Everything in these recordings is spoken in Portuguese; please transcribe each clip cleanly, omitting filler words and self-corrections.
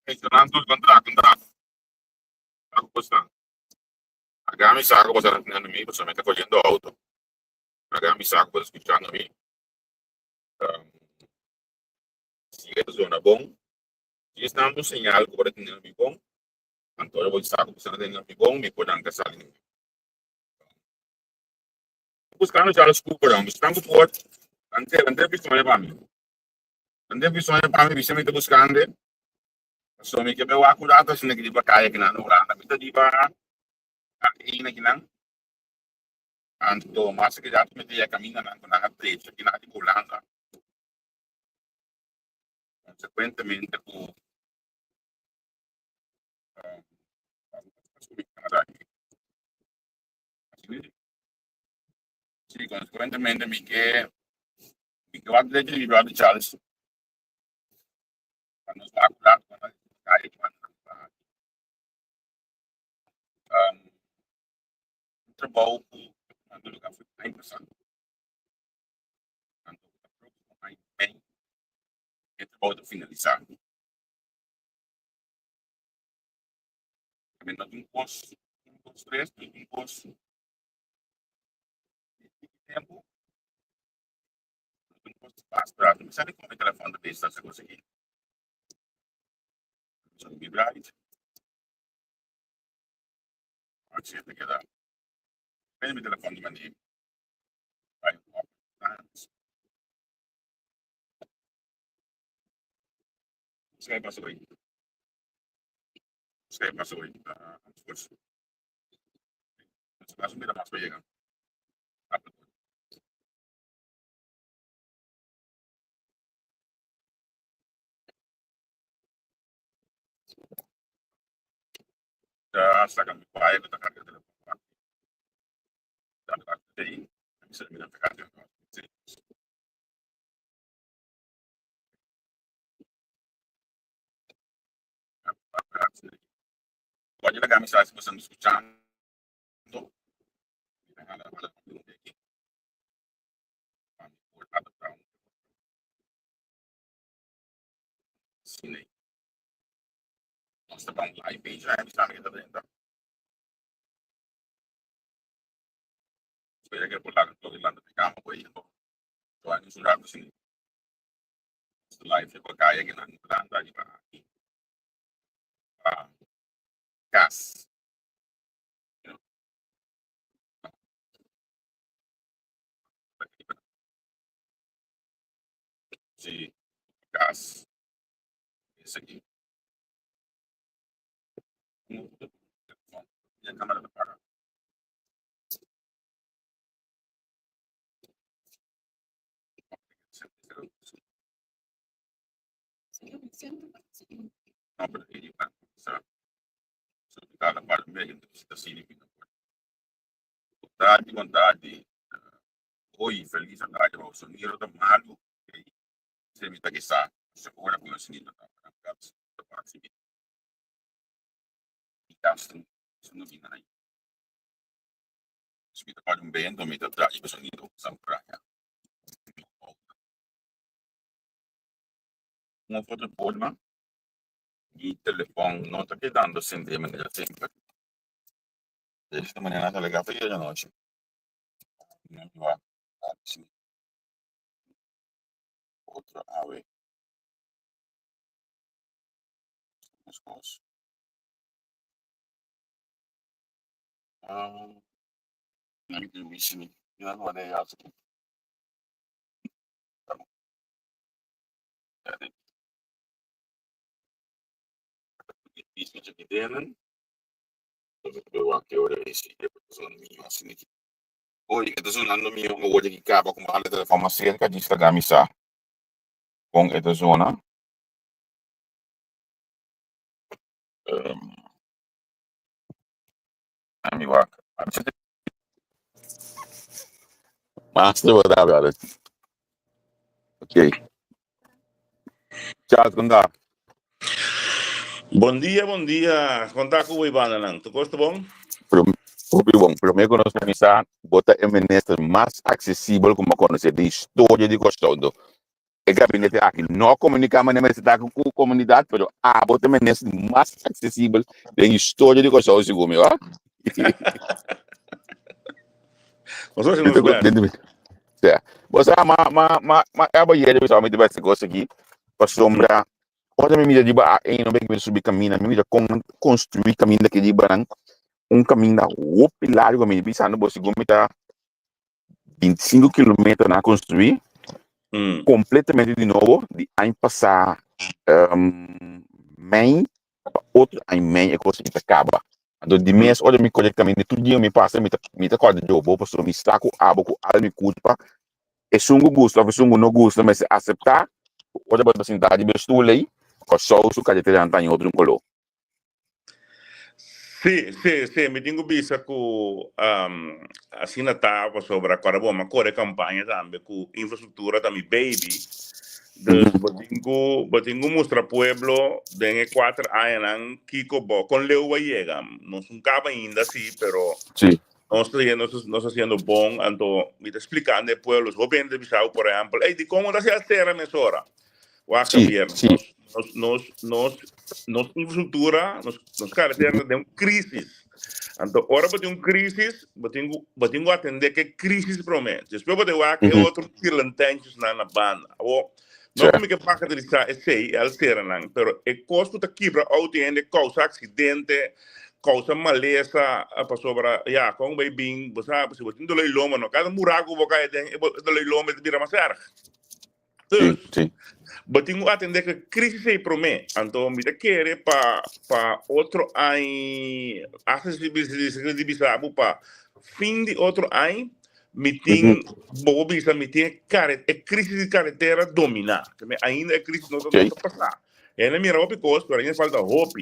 Mencionando el contrato, ako basta. Agami sa ako basta nanami basta may cogiendo auto. Agami sa ako basta escuchando mi. Um, si ito zona bom, si estamos señal ko para tener mi bom, Antonio voy sa ako basta tener mi bom, mi podang kasalin. Buscando já os cuporão, estamos por ante bisogna para mim. Ante bisogna para mim, bisogna buscando. So mi che bewa curata se ne di bakaya che nanno ora, mi di ba ina che nan anto mas che già mi dia cammina nan con la treccia che nati volanda. Conseguentemente tu sì, conseguentemente mi che guarda legge di guarda Charles quando sta curata con la bakaya che trabalho quando lugar foi bem passado. Quando mais bem, que trabalho finalizar. Também não tem curso, stress, tem curso tempo, tem curso espaço para não sabe como é o telefone da pessoa se conseguir. So be right. Pode ser que dá. Vem meu telefone de maneira. Vai. Você passou aí. Você passou aí. Curso. Você passou mais para chegar. Já saca meu pai, eu tô carregando o telefone. Já tem. Você me dá para casa. Pode ligar a mensagem se você não escutar. Sim, nós estamos lá e bem já está dentro. Espera que por lá todo el mundo ficamos coiendo. Tuan surat sini. Live ko kaya ginan plan tadi ba. Gas. Si gas. Esse aqui. E a câmera tá apagada. Não, para ele, sabe? Se ficar na parte meio da cine, vontade, oi, feliz, vontade, o sonido da malo, se me tá que sa, se ora com o sonido da parte e gasto, se não vinha aí. Se me tá um vento, me tá atrás do sonido, são praia. Uma foto forma e telefone não está quedando sem de maneira sempre. Desta maneira tá legal foi a noite. Não vai. Outro ave. As coisas. Não me disse nem. Eu não olhei alto aqui. Tá bom. Isso aqui dentro. Eu aqui olha esse depois no mio assim aqui. Oi, ito sunando mio o olha que caba com a telefone mas cerca de Instagram sa. Com ito zona. Ami wak. Master whatever. Ok. Tchau, contar. Bom dia. Contar com o Ivana, não? Tu gosta bom? Primeiro que nós começar, botar MNS mais acessível como conhecer de história de gostando. el gabinete aquí no comunicamos en esta comunidad, pero abo también es más accesible de historia de cosas así como, ¿ah? Nosotros hacemos best. Ja. Mas abo yere bisa mi debate gosta aqui, para sombra. Ora me mira de ba em não bem que subir caminho, me mira construir caminho daqui de barang, caminho da o pilar que me bisa no bolso como tá 25 km na construir, completamente de novo, de aí passar main, outro aí main é coisa que acaba. Então de mês, olha me colhe caminho, todo dia me passa, me tá corda de jogo, para me saco abo com algo culpa. E sungu gusto, ou sungu não gusto, mas se aceitar, olha para a cidade, bestou aí, com só o sucate de jantar em outro color. Sim, me tenho visto que assim na tava sobre a cara boa, core campanha também com infraestrutura também baby. Tenho mostrar pueblo de 4 anos que com leu vai chegar, não são capa ainda assim, pero sim. Nós estamos haciendo bom, então me está explicando de pueblos, governo de Bissau, por exemplo, de como está se a terra mesora. Javier, nos infraestrutura, nos carreteras de uma crise. Então, agora eu tenho uma crise, eu tenho que atender que crise promete. Depois eu tenho que outro tirlantantes na banda. Não como que paga de estar, sei, al ser não, pero o custo da quebra ao tem causa acidente, causa maleza, para sobra, já, com vai bem, você sabe, se você não lê loma, não, cada buraco você cai dentro, você lê loma de vira mais erro. Sim. Eu tenho que atender que crise se promete. Então, me quer para outro ano, acessibilidade de Bissau, para fim de outro ano, me tem, me tem crise de carretera dominar. Ainda é crise não está passar. Ainda mira roupa coisa, mas ainda falta roupa.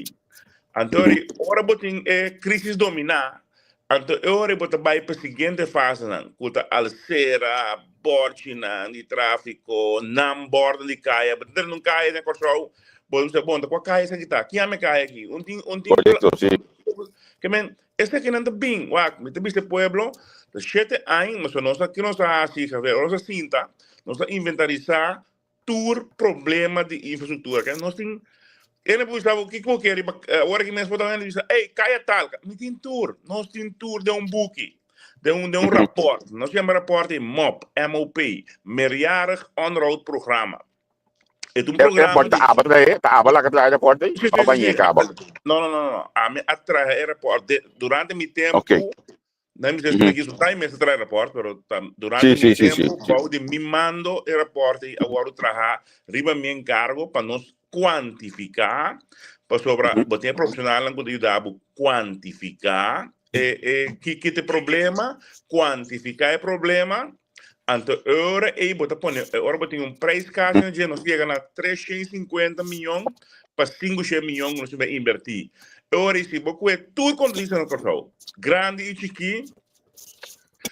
Então, agora eu tenho crise dominar. Então, agora eu vai para a seguinte fase, que alcera, bortina, de tráfico, não borda de caia, mas não caia, né, corção. Bom, qual caia essa aqui tá? Quem é me caia aqui? Correto, sim. Que men, esse aqui não está bem, me tem visto pueblo, de 7 anos, mas nós aqui nós assim, nós cinta, nós inventarizar tour problema de infraestrutura, que nós tem ele buscava o que eu quero, agora que me responde, ele disse, ei, caia tal, me tem tour, nós tem tour de book, de um rapport, nós chamamos rapport de MOP, MOP, Meerjarig On-Road Programma. É programa de... Tá lá atrás da porta aí? Ou banheiro acaba? Não, atrás do aeroporto, durante meu tempo, não me sei aqui, isso time atrás do aeroporto, mas durante meu tempo, eu me mando o aeroporto e agora eu trabalho, riba meu encargo para nós quantificar, para sobre, botar profissional não pode ajudar a quantificar que tem problema, quantificar o problema, então agora eu vou pôr, agora eu tenho preço caro, nós chega a 350 milhões para 500 milhões nós vamos invertir. Agora se você tudo condição no corpo, grande e chique,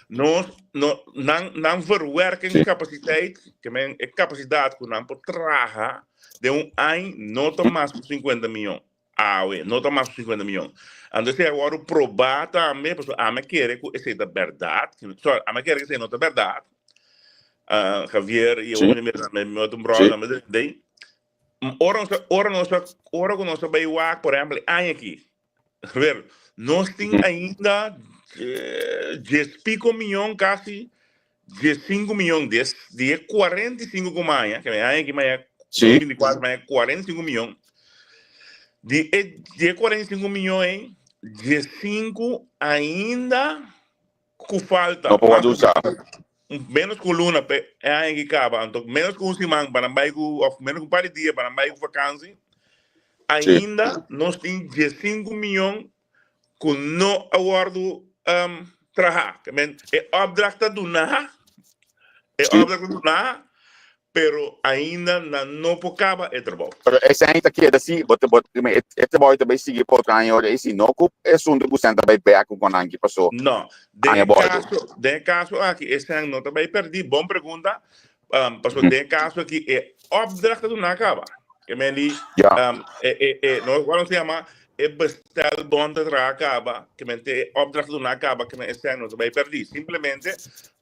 nós não verwerken capacidade, que é capacidade que nós podemos trabalhar de ano não mais por 50 milhões. Não mais por 50 milhões. Então, agora provar também, porque a me quer que isso é verdade, a me quer que isso não é verdade. Javier e eu me outro problema daí. Ora nós vai lá, por exemplo, aqui. Ver, nós temos ainda 10 milhões, quase 15 milhões, de 45 com mais, que é que mais 24, mais 45 milhões. De 45 milhões, 15 ainda com falta. Não pode usar. Menos com luna, é que acaba. Então, menos com semana, para menos com um par de dias, para mais com vacância. Ainda nós temos 15 milhões que não aguardo trabalhar. É opdracht do nada, pero ainda não acaba o trabalho. Esse ainda aqui é assim, esse trabalho também sigue por trás, olha, esse não é assunto que você também pega com o que passou. Não, de caso aqui, esse ano não também perdi, boa pergunta, passou de caso aqui, é opdracht do nada acaba. Que me li, nós vamos chamar bestel bom de acaba, que me te opdracht do nada acaba, que me esse ano também perdi, simplesmente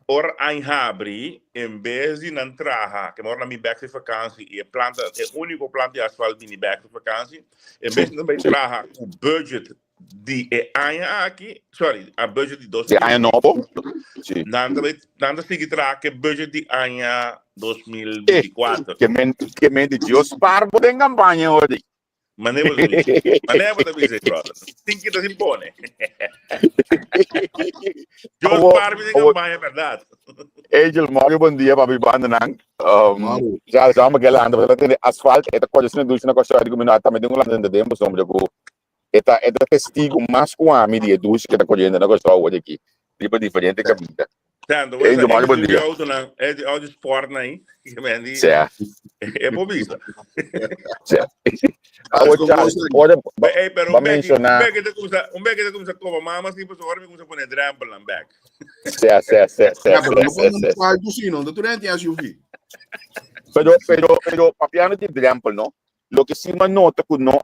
or aan habri, in vez de não traga, que mora na minha back de vakantie, e planta, é único planta de asfalto de back de vakantie, in vez de não traga o budget de ano aqui, sorry, a budget de 2020. De ano novo? Sim. Nada se traga que budget de ano 2024. Que mente Deus parvo em campanha hoje. Mas nem você dizer, brother. Tem que se impone. Deus parvo em campanha, é verdade. Angel, morgen bom dia, papi bandanang. Já magelando, porque tem asfalto, eta coisa assim, dulce na costa de comunidade, também tem um lado de tempo, sombra go. Eta testigo mais com a mídia dulce que tá colhendo na costa hoje aqui. Tipo diferente que a vida. Tanto, Angel, morgen bom dia. É de sport aí, que vende. Certo. É bobista. Certo. Para mencionar. Um bag que começa a comer, mas assim, pessoal, agora me começa a pôr trample na back. Certo. Pero, papiano de trample, no? Lo que sí me nota que no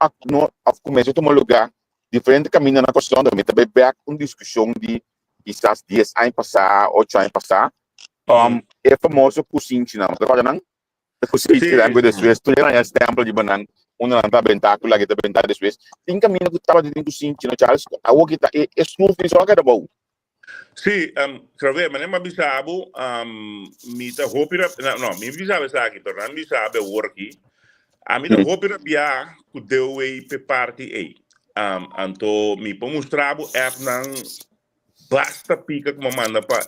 começa a tomar lugar, diferente caminho na questão, também back uma discussão de quizás 10 anos passar, 8 anos passar, é famoso cozinha, não? Tá falando? Cozinha, que da Suécia, tu já esse tempo de banana, uma não tá bentáculo, lá que tá bentáculo da Suécia, tem caminho que estava dentro do cozinha, Charles, a o que tá, é smooth, só que é bom. Sim, sabe, mas nem bisabo, me tá hopira, não, me bisabo está aqui, pero não bisabo work, a me tá hopira bia, que deu aí pe parte aí, anto me para mostrar o app não basta pica como manda para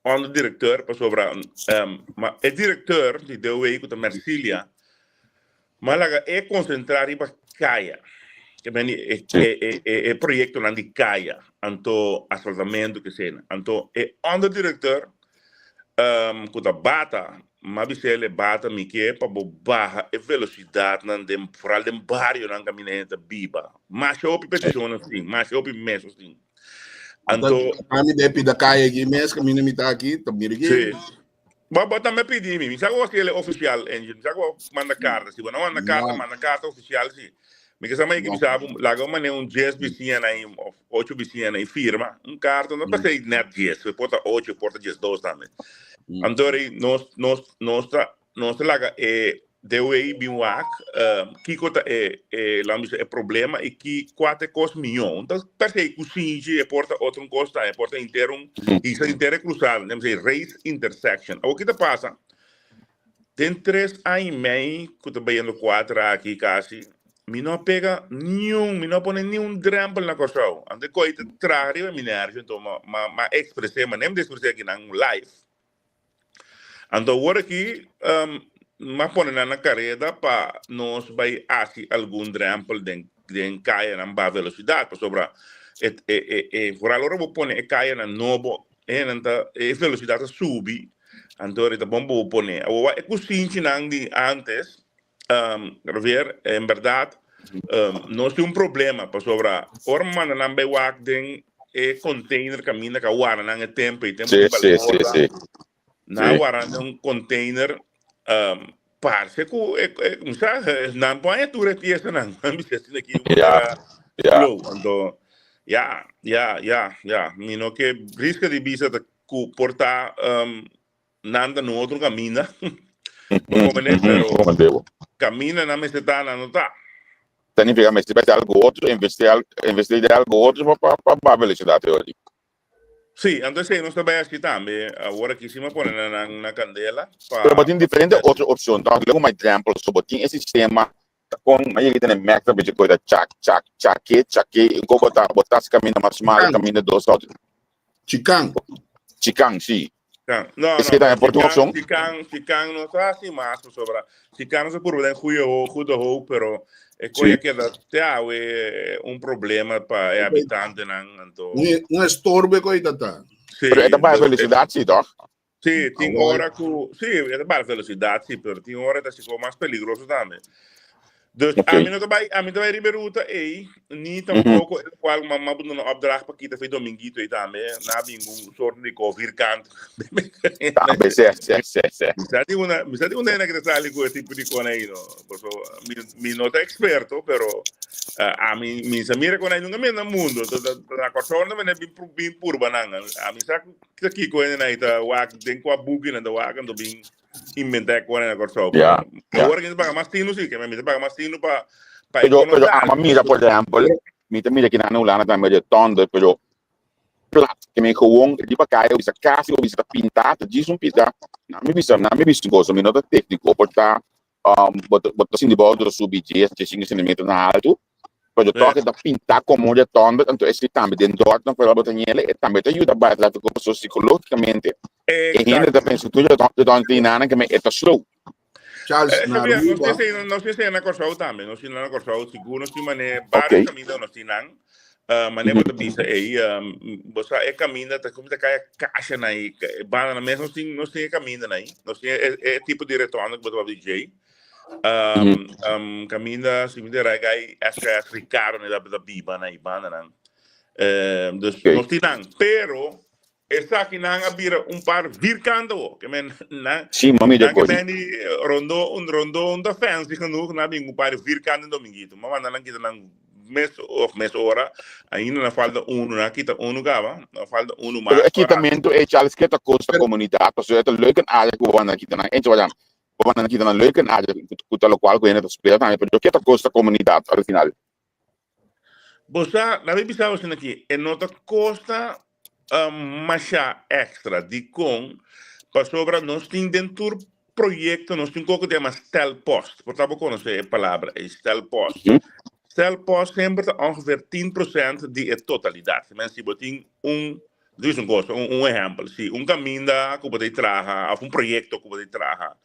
o diretor para sobre, o diretor de deu aí com a Marcília, mas lá é concentrar para caia. Que bem é projeto lá de caia, anto asfaltamento que seja, anto é onde diretor com a bata, mas ele bata me que para barra a velocidade na dem foral dem barrio na caminhonete biba, mas eu petição assim, mas eu meso assim, anto a mim depi da caia aqui mesmo caminho me tá aqui, também aqui. Mas também pedi me, sabe o que ele oficial engine, sabe o manda carta, se não manda carta oficial sim. Me que sama que sabe, lago mane 10 bicina aí, 8 bicina aí firma, cartão não passei net 10, porta 8, porta 10 2 também. Andori nós laga deu aí biwak, que cota lá é problema e que 4 cos milhão. Então, passei cozinha, porta outro costa, porta inteiro, isso inteiro cruzado, né? Race intersection. O que te passa? Tem 3 anos e meio, que eu estou 4 aqui quase. Me não pega nenhum, me não põe nenhum trample na costa. Ante coisa trário, me nervo, então, mas expressei, mas nem expressei aqui na live. Então, agora aqui, mas põe na carreira para nós vai assistir algum trample de caia na baixa velocidade, para sobrar, por agora vou pôr caia na novo, a velocidade sube, então, é bom vou pôr. Agora, é cozinha de antes, ver, em verdade, nós temos problema para sobrar. Ora, manda não vai wak den container caminha que agora não é tempo e tempo sim. Na agora um container parece que não pode tudo aqui essa não, me sente aqui flow, então, mino que risca de visa de portar nada no outro caminho. Pero camina na mesetana não tá. Significa que se vai ter algo outro, investir em algo outro para a velocidade hoje. Sim, então sei, nós também aqui também, agora que se me põe na candela. Pero tem diferente outra opção, então, logo mais exemplo, sobre tem esse sistema com aí que tem Mac da bem coisa chaque, igual botar esse caminho mais mal, caminho dos outros. Chicang, sim. Não, Chicang não está assim mais sobre. Chicang se por bem cuidou, pero é coisa que é problema para habitante não. Estorbo coisa tá. Pero é para velocidade sim, toch? Sim, tem hora que é para velocidade sim, pero tem hora que é mais perigoso também. Dus a mim também Riberuta nem tampouco qual mamma não opdracht para kita foi dominguito e também na bingo soort de virkant. Também certo. Misati una que sale com tipo de coneiro, porque mi não é experto, pero a mim se mira coneiro nunca me no mundo, na corona me bem pur banana. A mim sabe que aqui coneiro na ita wak den qua buki na da wak ando bem inventar coneiro na corona. Agora que se paga mais tino sim, que me paga mais tino para Pero a mira, por ejemplo, mira que não lá também de tonda, pero plat que me gewoon di pakai bisa kasi o bisa pintata diz pintar na me bisa coisa me nota técnico porta bota assim de bordo subir de 5 cm na alto pode toque da pintar como de tonda então esse também dentro não para botar nele e também te ajuda a lá como psicologicamente e ainda da penso tudo de tonda nana que me é slow Charles, não sei se é na Corsau também, não sei na Corsau seguro, não sei mané vários caminhos não sei não. Mané bota bisa você é caminho tá como tá cai caixa aí, bana mesmo não sei caminho aí, não sei é tipo de retorno que bota DJ. Caminho se me der gai SKS Ricardo né da biba na ibana não. Dus não sei não, pero essa aqui não abira par virkando que men na sim mami de coisa rondo da fans que não na bem par virkando dominguito mas não kita não mês hora ainda na falta na kita gava na falta mais pero equipamento é Charles que tá custa comunidade para ser leuk en aardig gewoon aqui na entro já gewoon aqui na leuk en aardig kuta local que ainda spela também pero que tá custa comunidade al final você na bem pensava assim aqui é nota costa machá extra de com para sobra nós tem dentro projeto nós tem coisa que chama stel post portanto conhecer a palavra stel post stel post sempre ongeveer 10% de totalidade mensen botin dus een coisa exemplo se caminho que pode trabalhar ou projeto que pode trabalhar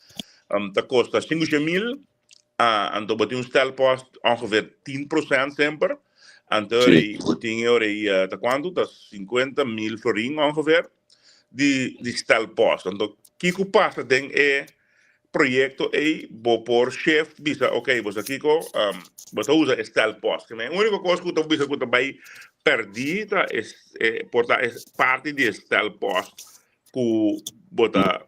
tá custa 5.000 então botin stel post ongeveer 10% sempre. Anterior, eu tinha tá quanto? Tá 50.000 florin ongeveer de stel post. Então, o que passa tem projeto aí, vou por chef, bisa, ok, você aqui você usa stel post. Que a única coisa que você vai perder é parte de stel post que botar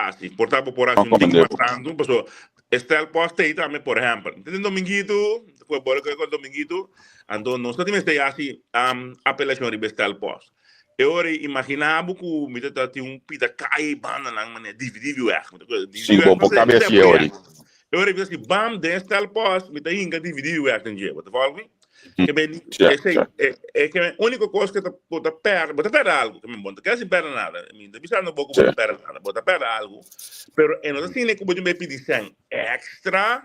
assim. Portanto, por assim, matando, pessoa stel post aí também, por exemplo, tem dominguito, foi bom que dominguito, então nós temos assim apelação de stel post. Eu imaginava que o mito tinha pita cai banda na maneira dividir o erro. Sim, bom por cabeça eu disse assim, bam, den stel post, mito inga dividir o erro em dia, você fala comigo? Que bem, é que a única coisa que você perde algo, que me monta, que não perde nada, me deixa no pouco você perde nada, você perde algo, pero não assim nem como eu me pedi sem extra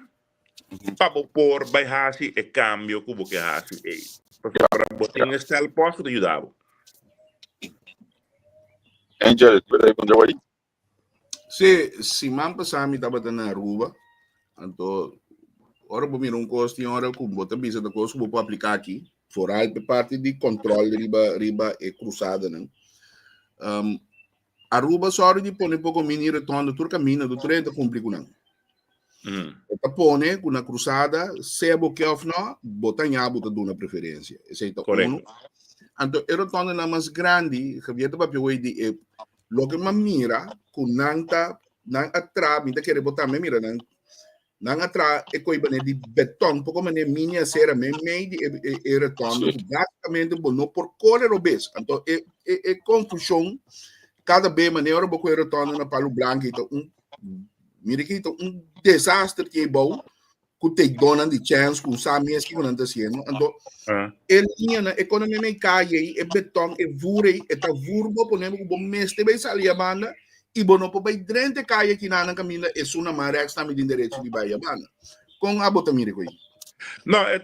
para por baixar e cambio que você hace aí, porque para botar em stel post te ajudava. Angel, pode continuar aí? Se man passami tava na Aruba, então ora vou mirar costo ora com bota bisa da coisa vou aplicar aqui, fora a parte de controle riba e cruzada, né? Aruba só de pôr pouco mini retorno do caminho do 30 complica não. Tá pôr com na cruzada, se é boque of não, bota em abo da dona preferência. Esse é um. Então, o retorno na mais grande, que vier para o de logo uma mira com nanta atrás, ainda querer botar me mira não atrás é coisa de beton, pouco mané minha cera meio de retorno basicamente não por cor obes. Então é confusão cada vez maneira pouco retorno na palo branco então mira que então desastre que é bom que te dona de chance com sabe que não está sendo então ele na economia me cai é beton é vure é tá vurbo ponemos o bom mês te vai sair a banda e bom não pode drente cai aqui na caminha é uma maré que está me dando direito de vai a banda com a bota mira coi não é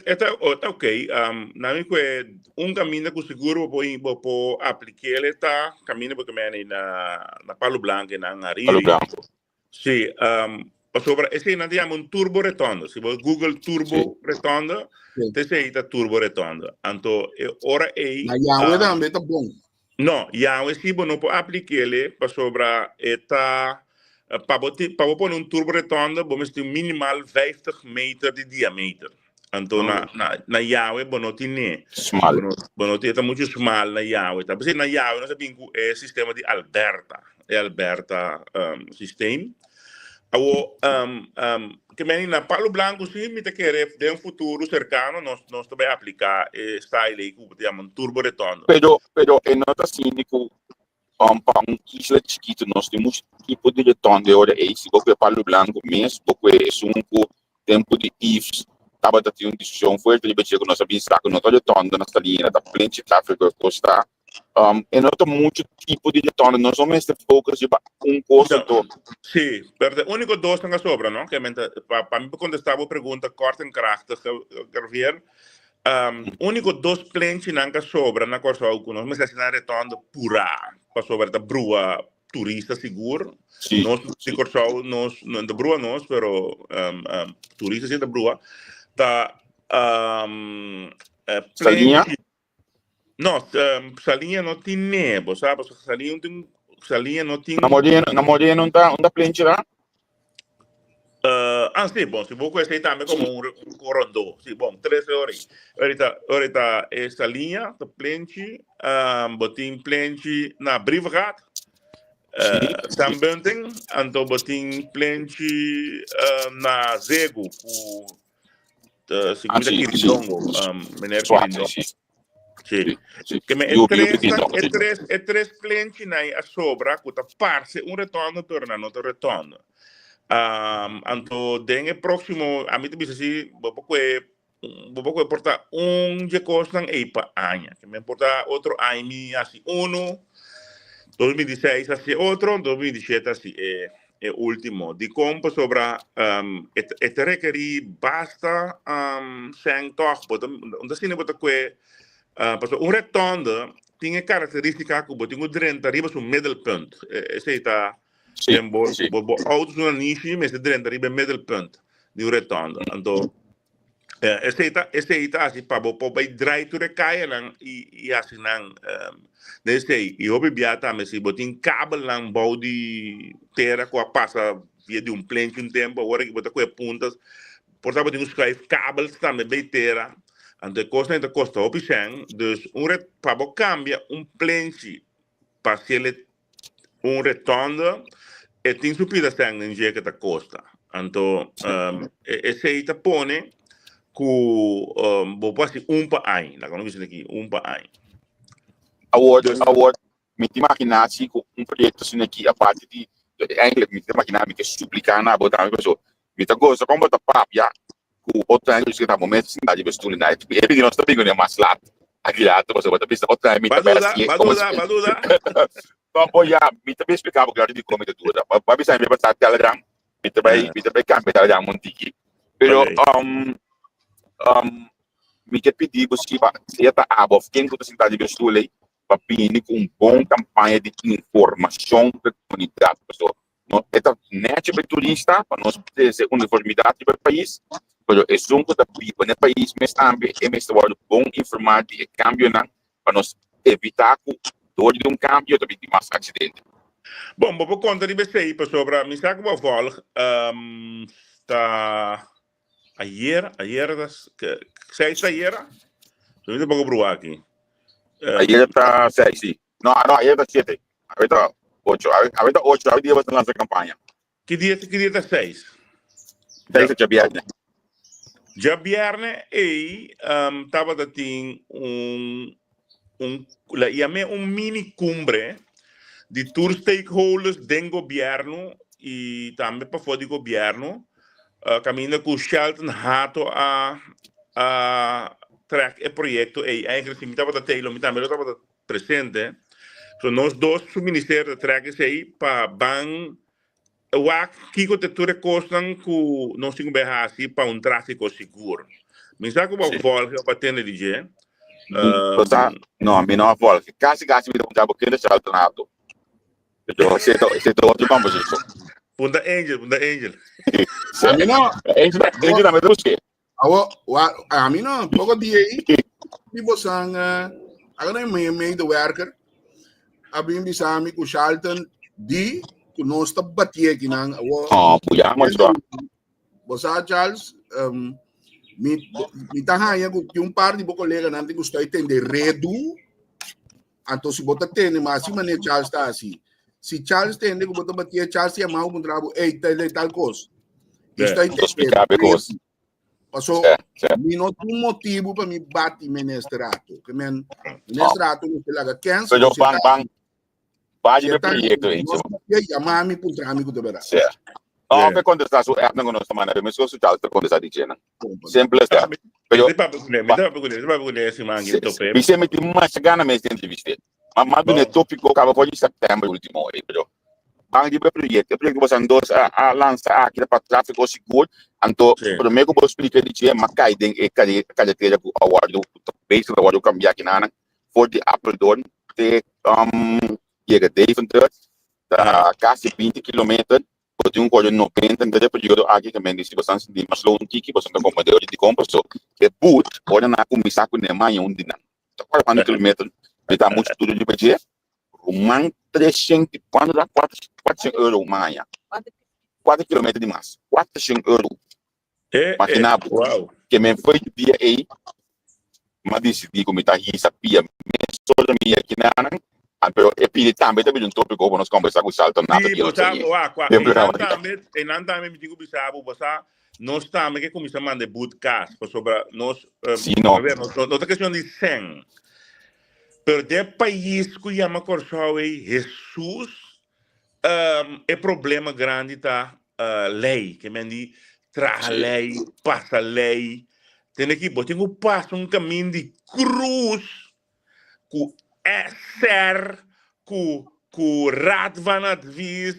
ok na mim que caminho que seguro vou aplicar ele tá caminho porque me na Palo Blanco na Ariri sim sobre esse não tem turbo redondo se você Google turbo redondo te sei tá turbo redondo então ora aí na Yahweh também tá bom não Yahweh se você não pode aplicar ele para sobre esta para poner un turbo redondo, vamos a minimaal 50 meter de diameter. Então, na Yahweh, não tem Small. Não tem muito small na Yahweh. Tá? Porque na Yahweh, nós sabemos que é o sistema de Alberta. É Alberta sistema. Que na Palo Blanco, sim, me querer de futuro cercano, nós também aplicar style aí, que chamamos turbo redondo. Pero é nota cínico, para isla chiquito, nós temos tipo de redondo, ora esse, porque Palo Blanco mesmo, porque é tempo de ifs. Tava tendo uma discussão forte de que nós sabíamos que não todo redondo na linha da frente da África Costa. E não tem muito tipo de redondo, nós somos focus de coisa todo. Sim, mas o único dois que sobra, não? Que para mim contestar a pergunta corta e krachtig, Gervier. Único dois plentes que sobra na costa alguns, mas assim na redondo pura, para sobre da brua turista seguro. Sim. Nós de Corsau, nós da brua nós, pero turista sim da brua. Da Salinha? Não, salinha não tem nebo, sabe? Salinha não tem. Na Morena não tá plente lá? Sim, bom, se vou conhecer também como um corondô. Sim, bom, 3 horas. Ahorita essa linha, da plente, botin plente na Brivegat, também tem, então botin plente na Zego, segunda Quirindongo, Menor Quirindongo. Sim. Que é três plentes a sobra, que parte retorno torna outro retorno. Então, den próximo, a mim também assim, vou portar de costa aí para ano, que me portar outro ano assim 2016 assim outro, 2017 assim é último. De como sobra requerir basta sem toque, onde assim bota que redondo tem característica que botinho drento arriba no middle point. Esse está autos na niche, mas drento arriba middle point de redondo. Então esse está assim para vai dry to recai lang e assim não nesse e o biata mas se botinho cabo lang body terra com a passa via de plente tempo agora que bota com pontas portanto botinho escreve cabos também bem terra. Então, costa opção, dus para cambia plente para ser redondo e tem subida sangue em jeito da costa. Então, esse aí tá põe que vou passar para ano, lá como disse aqui, para ano. Agora, me imaginar assim com projeto assim aqui a parte de eigenlijk me imaginar me que suplicar na botar uma pessoa, me tá gosta como botar papo já. Outro ano que estava momento sim de vestir na época ele que nós também ganhamos mais lá aqui lá você bota pensar outro ano me tá baduda então apoiar me também explicava que de como tudo vai pensar me botar Telegram me também cambiar Telegram montiki pero me quer pedir você se tá abo quem que você tá de vestir aí para pedir com bom campanha de informação para a comunidade pessoal não é net para turista para nós ter uniformidade para o país. Pero é junto da people no país, mas também é mesmo bom informar de cambio para nós evitar que dor de cambio também de mais acidente. Bom, vou contar de você aí sobre a minha que vou falar. Está ayer seis ayer, eu não vou provar aqui. Ayer está 6, sim. Não, ayer está 7. Agora está 8. Agora está 8, agora dia vai lançar a campanha. Que dia está 6? 6 de viernes. Já viernes e estava tendo mini cumbre de tour stakeholders do governo e também para fora do governo, caminhando com o Shelton Hato a track o projeto e eigenlijk sim estava também estava presente. So nós dois o ministério de track aí para ban o que te tudo costam que nós temos que assim para tráfego seguro. Mas sabe como volta para ter de não, me não volta. Caso me dá porque ele já está nato. Então você outro vamos isso. Punta Angel. A mim não. Angel na medula que. A mim não. Pouco dia aí. Tipo sang agora meio de worker. A mim bisami com Charlton de que não está batendo aqui na puya mo so. Você Charles, me tá ganhando que par de colega não tem que estar entender redo. Então se botar tem, mas assim maneira Charles está assim. Se Charles tem que botar bater Charles e amar um trabalho, tal coisa. Está explicar coisa. Passou, me não tem motivo para me bater menestrato. Que menestrato não se laga cansa. Pero bang página de projeto aí. Chamar-me para um trâmite de verdade. Certo. Não vai contestar sua app não está maneira, mas se você já está contestando dizendo. Simples é. Pero me tá esse mangue tope. Você me tem mais gana mais de entrevista. Mas do tópico acaba foi em setembro último aí, pero bang de projeto você andou a lançar aqui para tráfego seguro, então primeiro vou explicar de que mas cai den e cada teja o award do base do award cambiar aqui na for the Apple Door de chega Deventer da quase 20 km por um código 90 então período aqui também disse bastante de mais longo que você está com modelo de compra só que boot olha na começar com nem mais um dinam tá 40 km está muito tudo de budget man 300 quando dá 400 euros manhã 4 km de mais 400 euros maquinado que me foi de dia aí mas decidi como está aí sabia só da minha aqui na pero e pidi também um tópico para nós conversar com o Salto na e não também me digo bisabo você nós também que começamos a mandar podcast sobre nós não é questão de 100 pero de país que chama Corsau Jesus é problema grande tá lei que me diz traz lei passa lei tem que botar um caminho de cruz com ser com raad van advies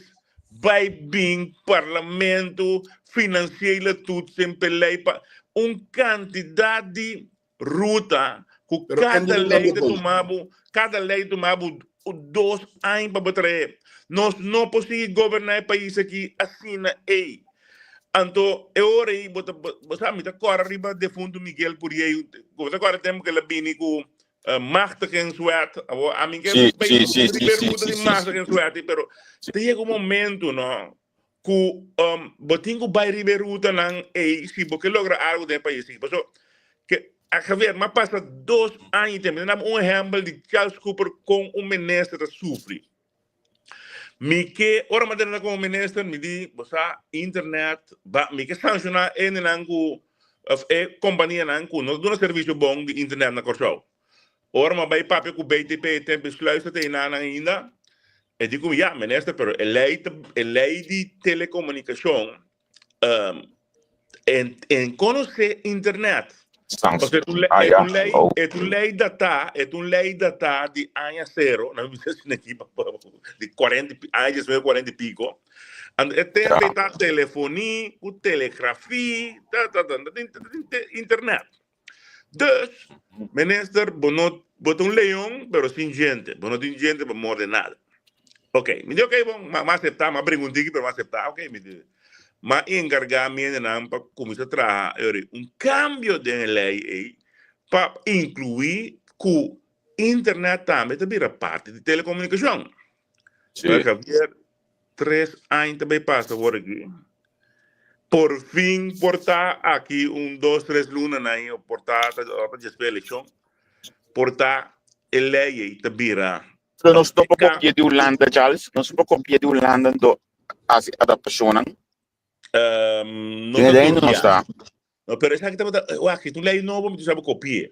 bij bing parlamento financiële toets en beleid quantidade de ruta com cada lei tomava 2 anos para bater nós não podemos governar o país aqui assim na ei então eu orei você me tá corre riba de fundo Miguel por aí você agora temos que ele bini com machtig en zwart. A mim que pergunta de machtig en zwart, pero tem um momento, não, que botinho vai riberuta não e se você logra algo de país, porque que a ver, mas passa 2 anos também, nós exemplo de Charles Cooper com ministro sofre. Me que ora madeira com ministro me di, você internet, me que sancionar nangu companhia nangu, não dá serviço bom de internet na Corsau. Ora, mas vai papo com o BTP tem besluiten tem nada ainda. Eu digo, ja, minister, pero a lei de telecomunicação em conhecer internet. Porque é uma lei data de ano zero, não sei se aqui de 40 anos, 40 e pico. Tem telefonia, telegrafia, internet. Dus, minister, botou leão, pero sem gente. Não tem gente para morrer nada. Ok, me diz, ok, bom, mas aceitar, mas perguntei que para aceitar, ok, me diz. Mas encargar-me para começar a trabalhar cambio de lei para incluir que o internet também vira parte de telecomunicação. Porque havia 3 anos também passa por aqui. Por fim, portar aqui 2, 3 lunas aí, portar a eleição, portar a lei te vira. Não estou para copiar de Holanda, Charles. Não estou para copiar de Holanda do as adaptação. Não está. Não, pero essa aqui tu lei novo, me sabe copiar.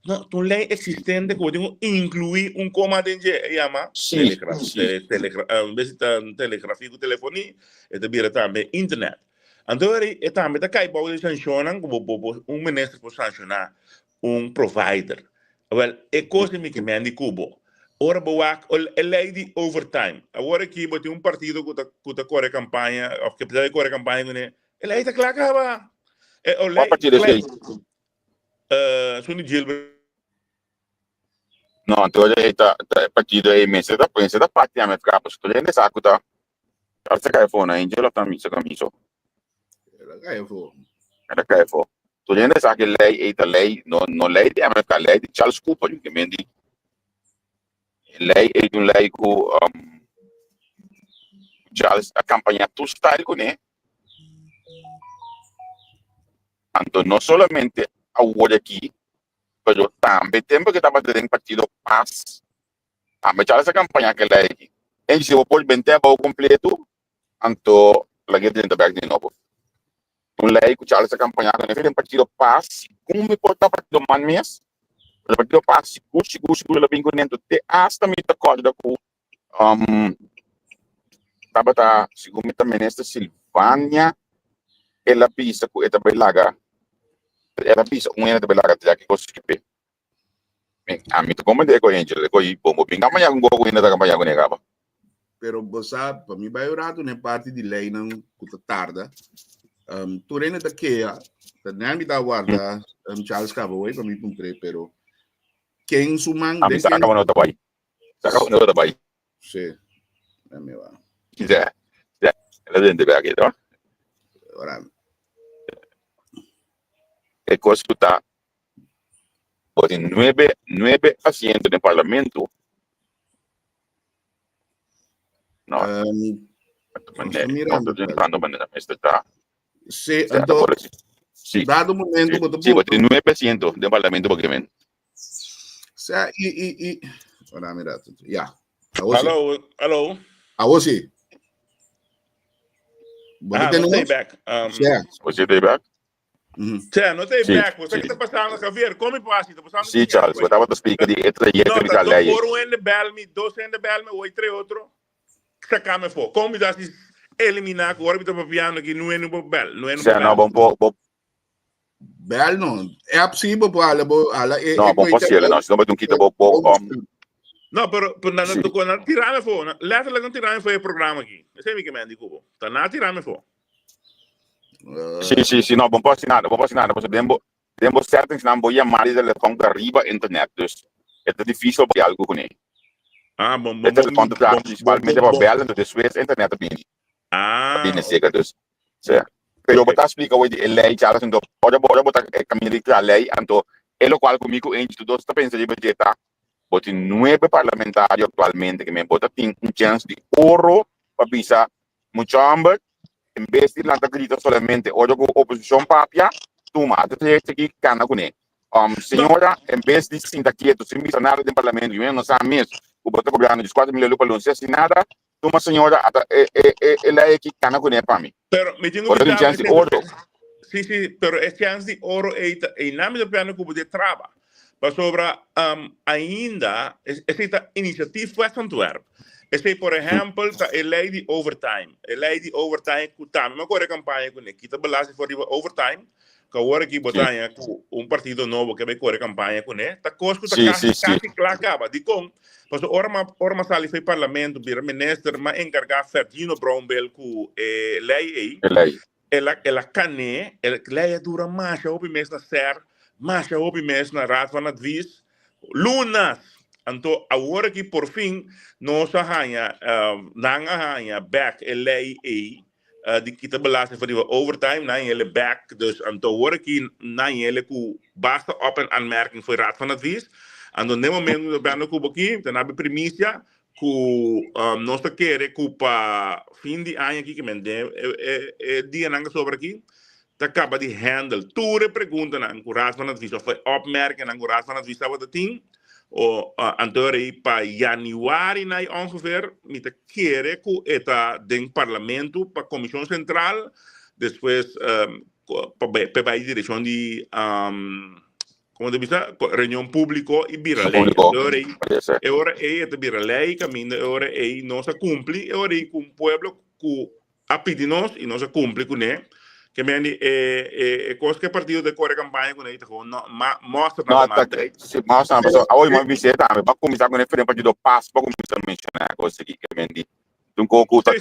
Não, tu lei existente que pode incluir comando de chama telegrafia, telefonia, e te vira também internet. Então, também está aí para sancionar, como ministro para sancionar provider. Well, é coisa que me ande cubo. Ora, boa, a lei de overtime. Agora aqui, tem partido que está corre campanha, ou que precisa correr campanha, né? A lei está clara, Qual partido é esse? Suni Gilbert. Não, então ele está partido aí, mas você está parte a ficar, porque ele ainda sabe que está. Você cai fora, hein? Ele está me sacando. Era cai fora. Tu ainda sabe que lei, não lei de América, lei de Charles Cooper, que me diz. Lei é lei que Charles a campanha tu style com ele. Então, não somente a word aqui, mas também tempo que estava dentro do partido Paz. Também Charles a campanha que ele é aqui. E se o pode bem tempo completo, então, lá dentro do back de novo. Um lei que Charles a campanha com ele em partido Paz, como me pode dar partido man mês? O partido Paz, seguro, lá bem com dentro, hasta me tá corda com Tabata, segundo a ministra Silvânia, ela pisa com esta belaga, ela pisa uma da belaga já que gosto de a mim tu como de com Angel, com aí bom, bem amanhã com go ainda da campanha com negava. Pero você, para mim vai orar tu nem parte de lei não cuta tarda. Tu reina da que a, nem me dá guarda, Charles Cabo, para mim cumpre, pero quem sumang A mim saca no tabai. Saca no tabai. Sim, é meu. Já, ela dentro da aqui, tá? Ora. É coisa que tá tem 9 asientos no parlamento. Não. Sim, então, dado momento, sim, tem 9 asientos no parlamento porque men. Ora, mira, já. Alô. Você. Não tem back. Você tem back? Não tem back. Você que está passando a ver, como passa? Sim, Charles, eu estava te explicando de outra jeito que está lei. Não, em de belme, 2 em de belme, 8 outro. Sacame for. Como dá se eliminar o órbita papiano que não é no bel, não é no bel. Não, bom. Bel não. É possível para ela, não, bom possível, não, senão vai ter um quita bom. Não, pero quando tirame for, letterlijk não tirame for o programa aqui. Você me que me digo, tá na tirame for. Sim, não, bom posso nada, porque tempo certo que não vou chamar ele com arriba internet, dus é difícil para algo com ele. Bom. É o contrato principalmente para bel, então depois internet bem. Bem seca, dus. Certo. Pero eu vou explicar hoje a lei, Charles, então pode botar caminho de a lei, então ele qual comigo em tudo está pensando de budgetar. Porque 9 parlamentares atualmente que me botam tem chance de ouro para pisar muito amber, em vez de lançar grita solamente, hoje com oposição papia, toma, até que cana com ele. Senhora, em vez de se sentar quieto, sem pisar nada do parlamento, eu não sabe mesmo, o botar cobrando de 4 milhões para não ser assinada, toma senhora, ela é que cana com ele para mim. Pero me tenho que chance de ouro. Sim, pero é chance de ouro e na minha opinião que pode trabalhar. Mas sobre ainda, esta iniciativa West Antwerp. Por exemplo, a lei de overtime. A lei de overtime que também uma coisa campanha com ele. Que está belasting for overtime. Que agora aqui botanha com partido novo que vai correr campanha com ele. Está coisa que está quase acaba. De como, mas ora sali foi parlamento, vira ministro, mas encargar Ferdinand Brownbell com lei aí. Ela cane, ela lei dura mais, o mês na ser. Mas já houve mesmo na Raad van Advies, lunas. Então, agora que por fim, nós arranha back a lei de que está belasting voor die overtime, na ele back. Dus, então, agora que na ele com basta open aanmerking voor Raad van Advies. Então, no momento que eu estou aqui, tem a primícia que nós queremos que para fim de ano aqui, que é dia nanga sobre aqui. Acaba de handle. Toere pergunta na Raad van Advies of opmerken na Raad van Advies wat het ding. Anterior para januari na ongeveer met de keren que eta den parlamento para comissão central, depois para a direção de como de vista reunião público e vira lei. Agora é vira lei, caminho agora é não se cumpre, agora é com o povo que apide nós e não se cumpre com ele. Que me coisa que partido de correr campanha com ele mostra nada mais. Mostra mas hoje uma visita também para começar com ele partido passo para começar a mencionar coisa aqui que me diz um pouco tá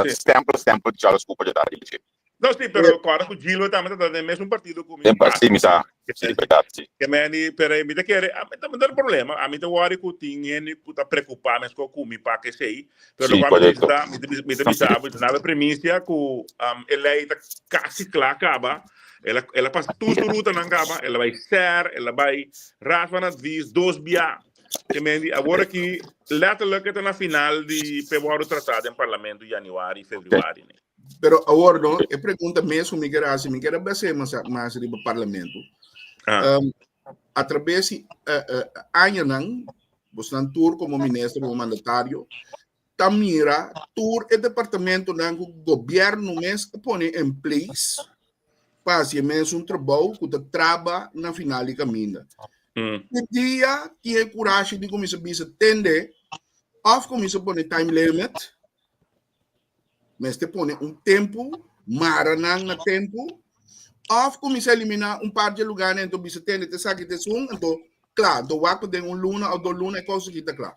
stempel de Charles Cooper de dar ele. Não, sim, pero agora com o Gilo também está no mesmo partido comigo. Sim, verdade. Que me pero me quer, não tem problema. A mim te worry que tinha que tá preocupado mas com me para que sei. Pero quando me sabe, na premissa que ela está quase clara acaba. Ela passa tudo ruta na acaba, ela vai ser, ela vai Raad van Advies 2 via. que me agora que letterlijk het na final de februário tratado em parlamento januário e fevereiro. Pero agora não, é pergunta mesmo me quer assim, me quer base mas do parlamento. Através de ano não, você não tour como ministro ou mandatário, tamira tour o departamento não o governo mesmo põe em place para se mesmo trabalho que trabalha na final de caminho. O dia tinha coragem de começar a atender, ou começar a pôr time limit, mas te põe tempo, maranang na tempo, ou começar a eliminar par de lugares, então bisa atender, te sabe que te então, claro, do waco de luna ou 2 lunas é coisa que está claro.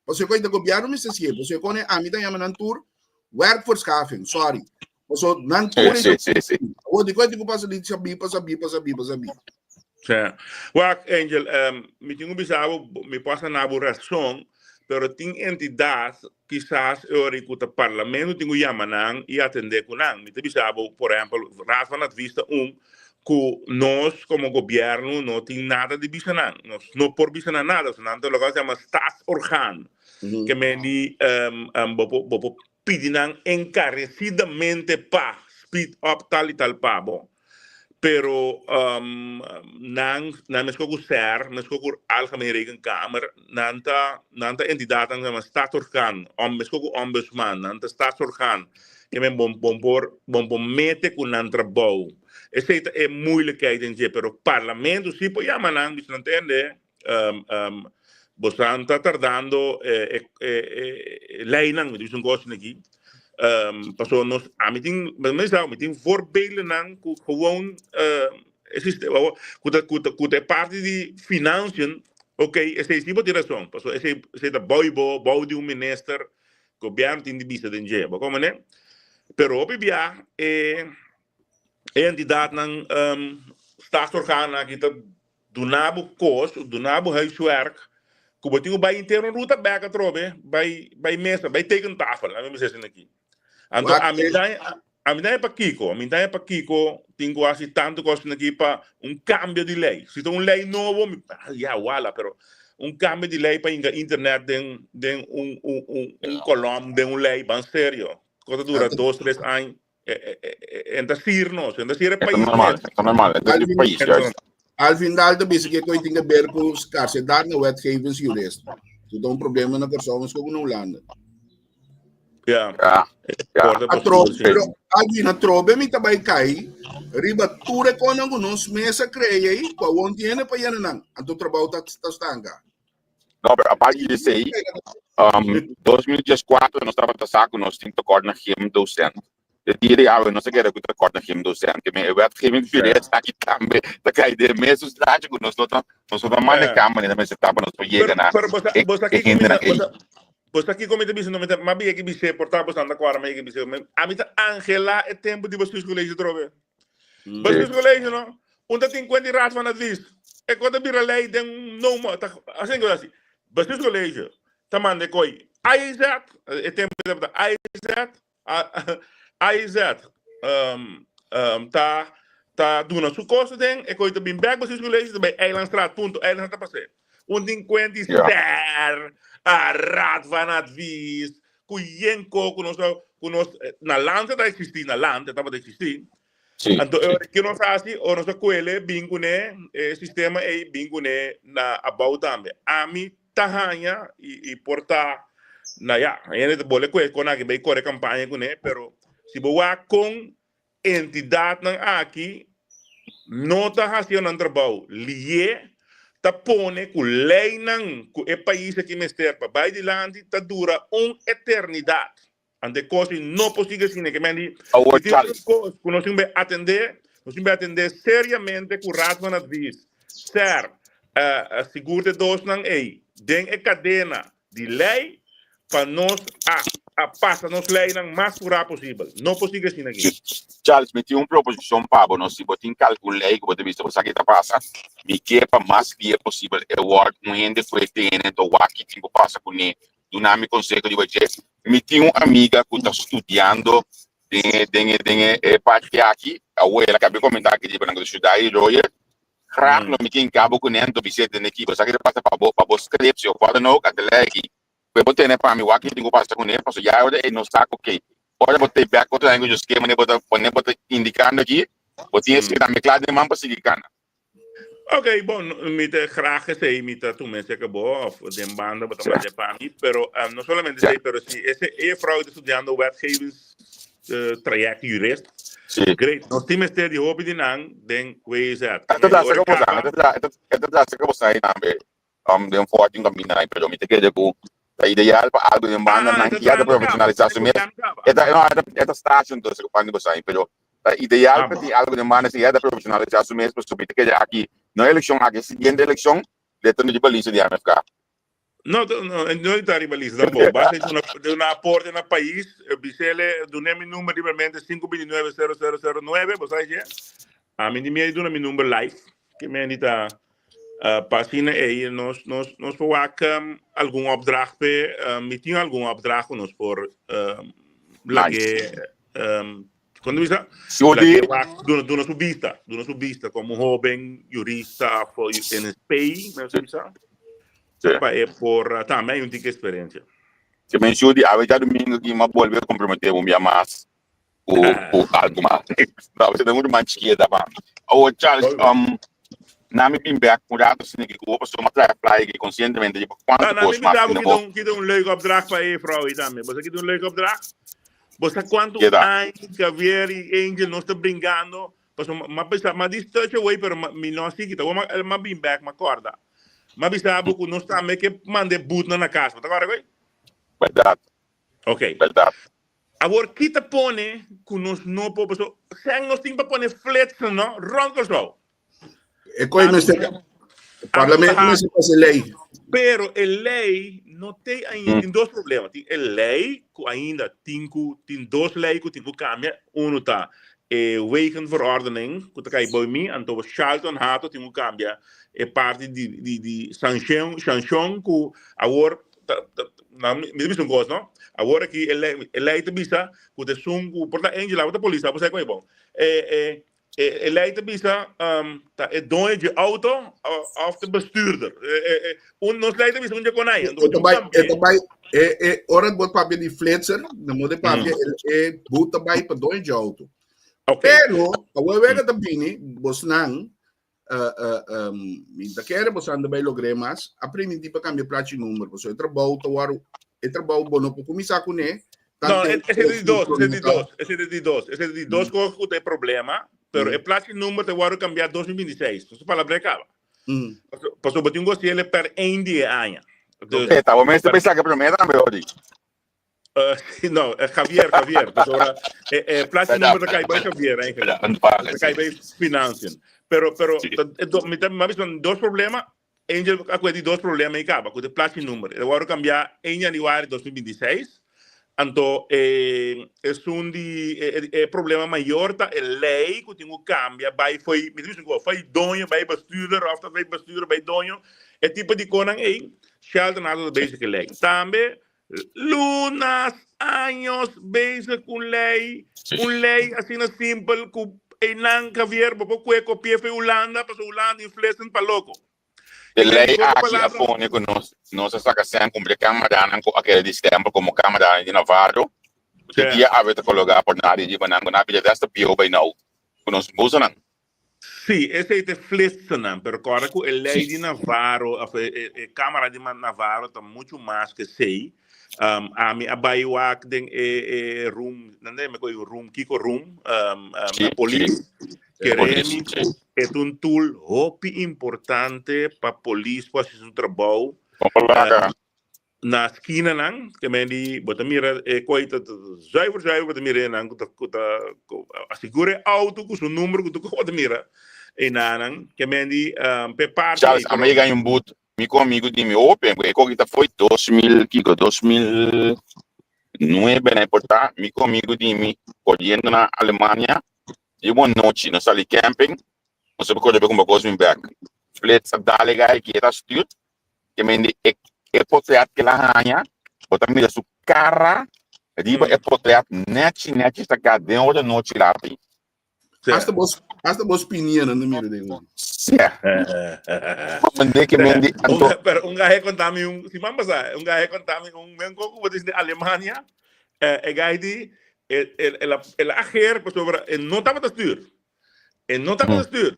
Você coisa do governo me se você conhece a mim da chama tour werkverschaffing, sorry. Você não tour o de coisa que passa de saber. Well, Angel, me tenho bisavo, me passa na razão, pero tem entidades, quizás eu que o parlamento tenho yamanang e atender com nang. Me bisavo, por exemplo, raad van advista que nós como governo não tem nada de bisanang, nós não por bisanang nada, senão lo que se chama staatsorgan, que me di pedinang encarecidamente pa speed up tal e tal pa, bom. Pero nang mesko ser mesko algemene rekenkamer nanta entidad ang sama staatsorgan mesko ombudsman nanta staatsorgan que men bom mete com nan trabalho esse é moeilijkheid in je pero parlamento si poi yamanang bis entende bosanta tardando leinan dus een gosten aqui passou nós a meeting voorbeelden aan gewoon é parte de financiën oké esse é tipo de razão passou esse da bouw de minister governo tem de vista de engenho como né pero obvia entidade nan staatsorgan aqui tá do nabo huiswerk que botinho vai interno ruta beka trobe vai mesa vai teken tafel não me sei aqui. Então, a minha é para Kiko, tem quase tanto coisa aqui para cambio de lei. Se tem lei novo, wala, pero cambio de lei para a internet tem colombo, tem lei bem sério. Quando dura 2, 3 anos, ainda é país. É normal, é país. Al final da bisa que eu tenho que ver com os carcedade na wetgevingsjurist. Tu dá problema na pessoa que não landa. A trobe mi tabay kai riba ture ko nang unos mesa creia aí ko won tiene pa yan nang anto trabalho tá stanga. Não, a parte disso aí 2014 nós estava saco nós tínhamos acordo na regime docente. De diria eu não sei que era que acordo na regime docente que me wetgeving direto aqui também da cai de meses trágico nós não mais na câmara na mesa tava nós pega na Pues aqui como te não mas bem que bise portar bastante agora mas que bise a mim Angela é tempo de vocês colégio trobe vocês colégio não onde tem quando raad van advies é quando vira lei tem não assim que assim vocês colégio tá mande coi AIZ é tempo de AIZ tá dando sua coisa tem é coi também back vocês colégio também Eilandstraat ponto Eilandstraat passei onde tem quando ser a raad van advies, cuyenco, na land está existindo, na land estava a existir. Então, que nós fazemos, o nosso coelho, bingune, sistema é bingune na about também. A mim, tahanha e portar, na ya, ainda bole coelho, com a que vai correr campanha com ele, pero se boa com entidade aqui, não está fazendo trabalho, lié, ta pone ku lei nan ku e país aqui mester pa vai dilante ta dura eternidade ante coisas não possíveis sin que mendi nós temos atender seriamente com raad van advies ser seguro de dos nan den e cadena de lei para nós a passa nos lei nan mais pura possível não possível sin aqui Charles me tinha uma proposição para nós se botin calculei que você visto você que tá passa me que para mais dia possível é work um ende foi tem então aqui tempo passa com ele do nome conselho de você me tinha uma amiga que está estudando tem parte aqui a ela acabei de comentar que tipo não estudar e lawyer graag nog een cabo con ento visite in equipo. Sa que passa para vos scripts ou para não até aqui. Foi botar né para mim aqui tenho passa com ele, passo já hora e não está ok. Ora botar back outro ângulo de esquema né botar indicando aqui. Botar esse também claro de man para seguir cana. Oké, bon, met graag gezegd, met toen mensen acabou, of de banden, wat dan para mí, pero no solamente sei, pero si ese vrouw is estudiando wetgevingstraject jurist. Sí. Great. Nos times te die hoop die nang, den wees het. Het is como sai tambe. De forte caminhar, pero me te quede com a ideal para algo de banda nang que da profissionalização mesmo. Esta station do se quando sai, pero ideal para ti algo de banda se da profissionalização mesmo, so me te quede aqui. Na eleição aqui, seguinte eleição, dentro de baliza de AMFK. Não está rivaliza tampoco. Basta de una aporte en el país, bisele, do mi número libremente 529-0009, você sabe? A mim me dá mi número live, que me dita página e nos verwachten algum opdracht bij, me tinha algum opdracht nos por la que quando visa do nosso vista como jovem jurista for in Spain, me sabe? Por também um tipo de experiência. Se mencionou de já domingo que uma boa vez comprometer o minha mas o algo mais. Não, você não muito mais esquerda para. O Charles na me bem back por dados assim que o pessoal matar fly que conscientemente de quanto post maar. Não, que um leuk opdracht para aí, vrouw, e também. Você que um leuk opdracht? Você quanto anos que ver e Angel não está brincando, mas distante away pero me não assim que tá, mas bem back, me acorda. Mas bisabo que não está me que mande boot na casa, tá agora, verdade. Ok. Verdade. Agora kita pone que nós não podemos, se nós temos para pone flex não, ronco só. É coisa o parlamento não se faz lei. Pero a lei não tem ainda tem dois problemas. A lei ainda tem dois leis que tem que cambiar. Um tá wegenverordening, que tá aí bij mim, então Charlton Hato tem que cambiar. É parte de sanção que agora me diz coisa, não? Agora que a lei te bisa, que de sungo, por da Angela, da polícia, você é bom. A lei te bisa, é dono de auto of de bestuurder. Ons lei te bisa onde conai. Ora bot papel de flitser, não mode papel é buta bai para dono de auto. Pero agora vega também, bosnang minta quer você anda bem logramas aprendi para cambiar placa número você trabalho tawaro trabalho bono para começar com né não esse é de dois coisas que tem problema pero a placa número te varo cambiar 2026 você fala brecava passou botinho gosto ele per año tá o mês de pensar que primeiro também hoje não é Javier agora placa número cai bem Javier hein cai bem financiando pero me son dos problemas Angel acuerdi dos problemas e acaba com o placa número eu vou cambiar em janeiro de 2026 então é problema maior tá a lei que tem que cambiar vai foi me diz foi dono vai bestuurder of dat vai bestuurder vai dono é tipo de coisa aí Charlton nada basic lei também lunas anos basic com lei assim simples que nang Javier bobo kwe kopie fe Holanda pas Holanda inflation pa loco de lei aqui a fone que nós saca sem cumprir câmara não com aquele sistema como câmara de Navarro o dia a ver colocar por nada de banana na vida desta pio by now que nós usam sim esse é flexionam pero agora com a lei de Navarro a câmara de Navarro tá muito mais que sei a mi abaiwak den room nande me coi room kiko room police que remi é um tool hopi importante para police para fazer um trabalho na esquina nang que me di botamira coita zuiver botamira nang assegure auto com seu número que tu botamira e nang que me di pe parte Charles amiga em boot meu amigo de me open porque foi 2009 né porta meu amigo de me correndo na Alemanha e uma noite na sala camping nós ficamos como coisa em back flets da legal que era studio que me é portrait que lá ranha botar mira su cara diba é portrait net está cá dentro da noite lá basta Hasta vos opinião não mira de um. Pero gajo contame si vamos a gajo contame menco como dice Alemania gajo el ager pues sobre não estava a stuur en não estava a stuur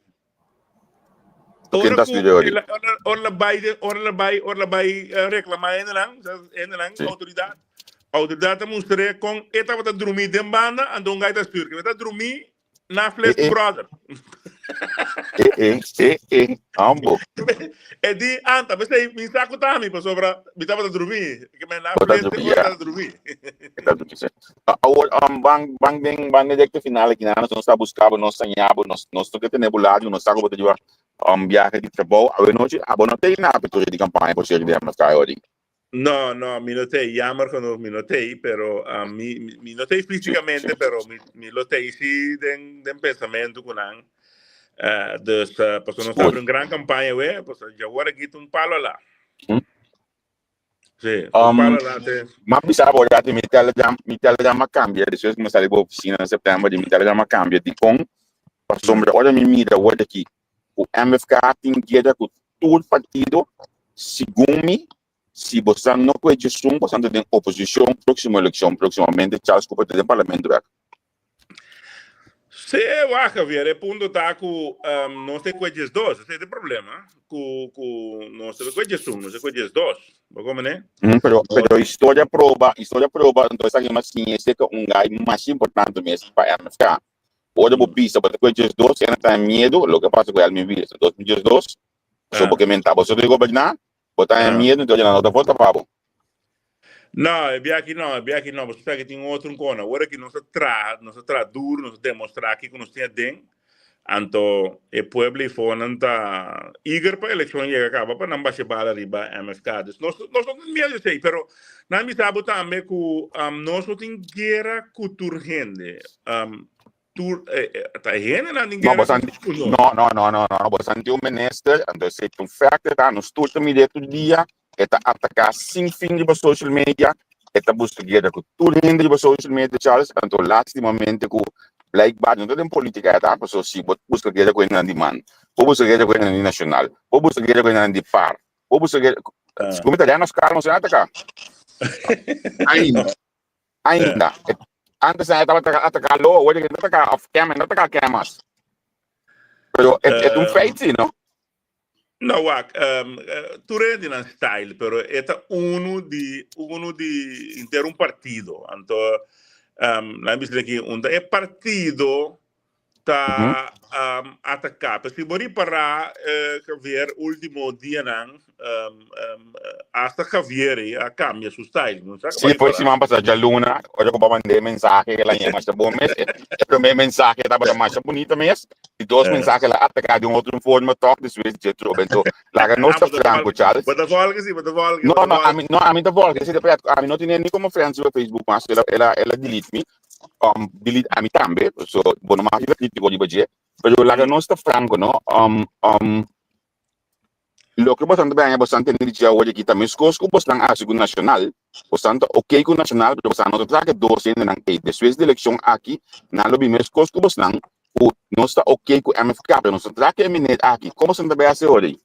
Ora vai reclamar en autoridade mostrei com estava a dormir de banda então gajo a stuur que está a dormir na flex brother Ambo. E di anta, você me saco também para sobra, me tava a dormir, que me na frente estava a dormir. Bang directo final aqui nós não está buscando nós sonhamos nós que tem nebulado nós sabe botar viagem de trabalho a noite a não tem na abertura de campanha por ser de América hoje. No, me notei, jammer quando me notei, pero me notei fisicamente, pero me notei sí de pensamento com an. Dus pues nós estamos grande campanha, pues já agora aqui palo lá. Sí, palo lá. Mas bisa agora de me telegram cambia, depois que começar a ir para a oficina em setembro, de me telegram cambia de com para sombra, olha me mira, olha aqui, o MFK tem que ir com todo partido, segundo se você não pode gestar, você tem oposição, próxima eleição, proximamente, Charles Cooper tem parlamento. Se vaca vier, punto tá com não sei coisas dois, esse é o problema, com não sei coisas não sei coisas dois, como né? Pero história prova, então essa aqui assim, esse é um mais importante mesmo para a MFK. Hoje eu penso, para coisas dois, ela tem medo, o que passa com ela me vira, 2002, só porque mentava, só de governar, botar medo, então já não dá volta para bom. Não, é bem aqui não, você sabe que tem outro cona, agora que não se traz duro, não se demonstrar aqui que nós temos dentro, então o povo e fora está eager para a eleição e acaba para não baixar bala riba MFK, nós não medo sei, pero não me sabe também que nós não tem guerra cultura gente, tá gente não tem guerra não, você tem um ministro, então se tem fato, tá, nós todos também todo dia eta atacar sem fim de social media, eta busca guerra com tudo dentro de social media, Charles, então lastimamente com Blackbird, não tem política, tá? Pessoal se busca guerra com a demand, ou busca guerra com a nacional, ou busca guerra com a de par, ou busca guerra, como italianos caras não se atacar. Ainda. Antes eu estava atacando, hoje eu atacar off-cam, não atacar camas. Pero é um feito, não? No, tu rendi na style, pero esta uno di intero un partido. Anto, la misma que é partido tá atacar. Pero se bori para Javier último dia não, hasta Javier a cambia su style. Sim, foi se man passar já luna, hoje eu vou mandar mensagem lá em mais bom mês. O primeiro mensagem estava mais bonita mês. E dois mensagens lá atacar de outra forma, toque de suas de troco. Então, lá não está franco, Charles. Bota volga. Não, a mim tá volga. A mim não tem nem como friends no Facebook, mas ela delete me. Delete a mim também. So, bom, mas eu critico de budget. Mas lá não está franco, não. Lo que bastante bem é bastante energia hoje aqui também. Escolhe que bastante a segunda nacional, bastante ok com nacional, porque bastante não traga 12 ainda não tem. Depois da eleição aqui, na lobby mesmo escolhe que bastante não está ok com MFK, mas não se traga a minha aqui. Como você também acha hoje?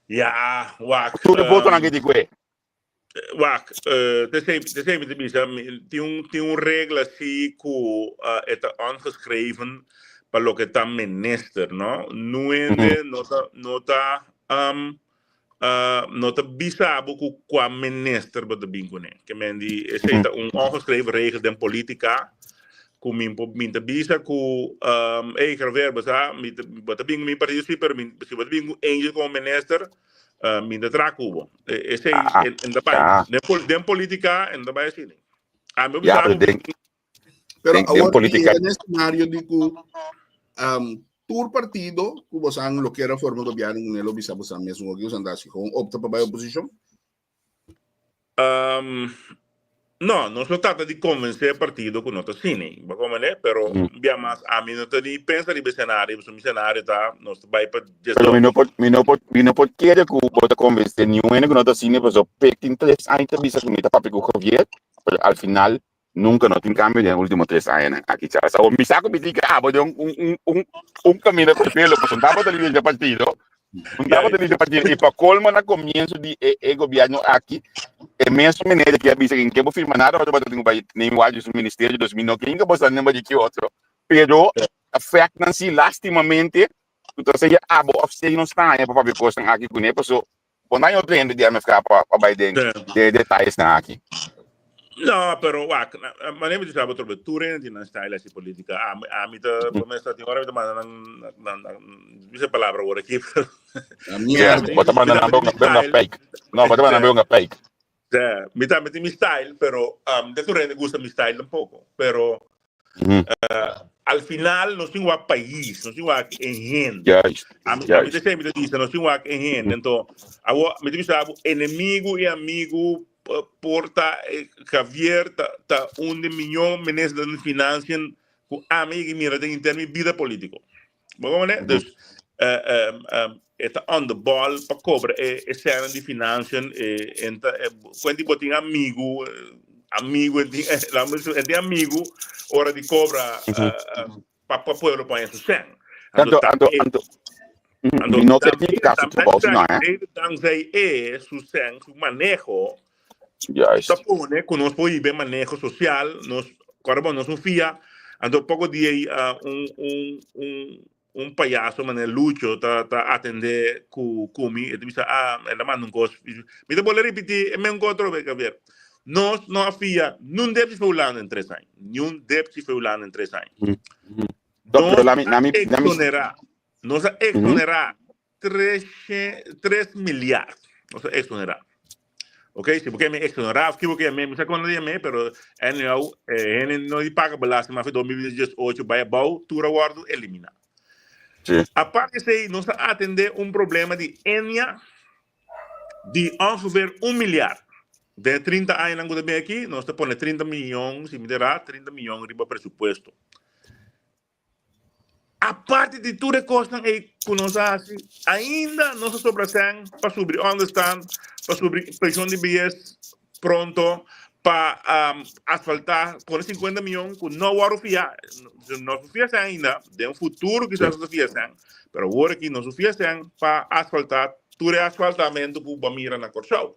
Ja, wak. Tudo volta na que digo é. Wak, te sempre tem regla assim que está ongeschreven para lo que está minister, ¿no? No te bisabo que qua minister wat de bincone. Que men die is een ongeschreven regel de politica. Que min te bisa que graver basa wat de bingo min partido si per min si wat bingo eentje como minister min de trakubo. Ese en de país. De politica en de país sí. Ja, pero ahora en este escenario de que tur partido que você lo que era forma de gobierno en el obispo você mesmo que usando así con opta para a oposição? No se trata de convencer el partido que no está cine, pero a mí no te ni pensa de cenário, mi cenário está no vai para pero mi no por quiere que vota convencer ni uno que no está cine, pues o pek interés a entrevista con mi papi con Javier, pero al final nunca no tiene cambio en los últimos 3 años aquí. O mi saco me dice de un camino por pelo, pues un tapa de partido. Un tapa de partido. Y para colmo na comienzo de gobierno aquí, é mesmo maneira que avisa que quem firma nada, vai ter que nem o do Ministério de 2015, você não vai dizer outro. Pero afeta-se lastimamente, então seja você não está aí para ver coisas aqui com ele, pessoal. Quando eu treino de MFK para Biden, de detalhes aqui. No, pero ma ne diciamo troppe ture di una style si politica. A mi da come stati ora ma mi se palabra ora che. Bota mandando una fake. No, bota mandando una fake. Mi style, pero de tu rende gusta mi style un poco, pero al final non si va país, non si va en gente. A mi te sempre dice non si va en gente. Entonces, mi dice enemigo e amigo porta Javier ta 1 milhão menes de financian ku amigo mira in termini vida politico. Vamos né? Dus está on the ball para cobra cena de financian quando botin amigo de amigo hora de cobra para pueblo para isso sen. Ando não tem que caso de bolsa não é. Dankzij su sen su manejo. Juist. Sapone conosco bem manejo social, nós FIA, ando pouco dia um palhaço mané Lucho tá atender comi, e diz ela manda coisa. Me dá bola repetir, me encontro ver. Nós não FIA, não deve se falar em 3 anos. Não deve se falar em 3 anos. Nós exonerar 3 milhares. Nós exonerar. Ok, se porque me exonerava, porque me sacou no dia me, pero não paga belasting, mas foi 2018 vai bau, tura guardo eliminar. A parte se nós atender problema de etnia de ongeveer 1 miljard. De 30 anos que bem aqui, nós te põe 30 milhões, se me derá 30 milhões riba presupuesto. A parte de tudo custa que nós ainda não se sobressem para subir understand, para subir pensão de BS pronto, para asfaltar com 50 milhões, com não há fiar. Não se ainda, de futuro que se fiasem, mas agora que não se fiasem para asfaltar, tudo asfaltamento para o mira na Corchão.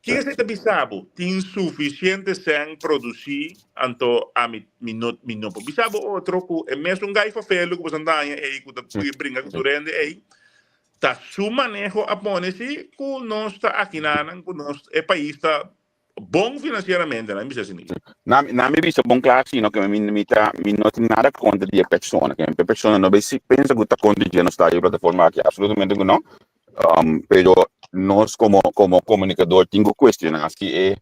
Quem se te bisabo tem suficiente sem produzir, então a mim não bisabo outro que é mesmo gaifo feio que você anda aí que você brinca com durante aí tá su manejo a pone-se que nós está aqui que nós é país está bom financeiramente, não é isso assim? Na minha vista bom claro sim, que me não tem nada contra de pessoa, que a pessoa não se pensa que está contra de não está aí plataforma aqui, absolutamente não. Pero nós como comunicador tenho questiones que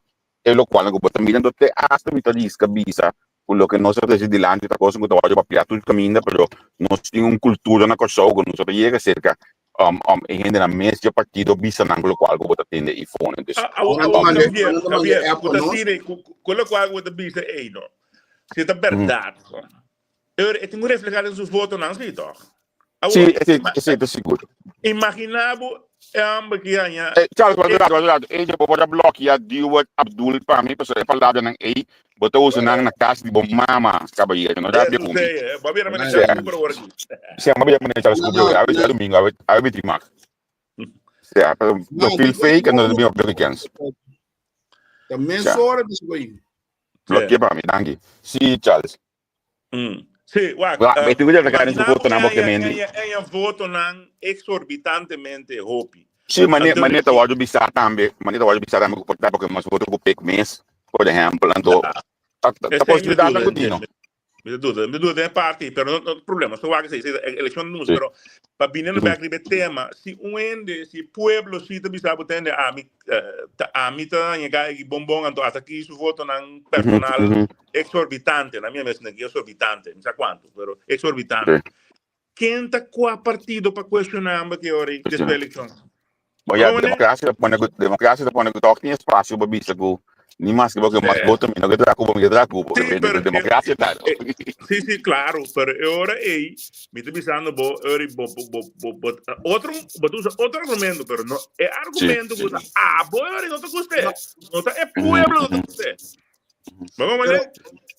é lo qual eu também não te hasta me diz cabeça por lo que nós estamos delante da coisa que eu vou para tudo caminho, pero nós temos cultura na coisa que nós chega cerca em na mês de partido bisa não lo qual eu vou atender e fone Javier, quello qual eu vou bisa é não. Se é verdade. Eu tenho refletir em seus votos não sei toch. Sim, é seguro. Imaginavo que ganha. Charles, guardado. Ele pode bloquear Dewar Abdul para mim, para ser falado na aí, botou o na casa de bom mama, cabalheiro, não dá bem com. Vai ver a maneira super work. Sim, mas vai maneira Charles Cooper, a ver domingo, a ver trimac. Sim, do feel fake and the Americans. Também sora disso aí. Bloqueia para mim, danke. Sim, Charles. Sim, mas tu vai ficar nesse voto na boca mente. É um voto não exorbitantemente hopi. Sim, maneta pode bisar também, porque mas voto com pec mês, por exemplo, então a possibilidade da continua. Me dúvida é parte, pero não problema, só que se eleição não, pero para vir no back de tema, se se pueblo se te bisar potente a mim tá em bombom, então até aqui su voto não personal exorbitante, na minha mesma que exorbitante, não sei quanto, pero exorbitante. Quem tá qual partido para questionar que hora dessa eleição? Olha, a democracia põe que toque tem espaço para bisar que ni más que porque más voto me no que trago porque democracia tal. Sí, claro, pero ahora me estoy pensando otro argumento, pero no es argumento que ahora no te guste, no te pueblo no te guste. Vamos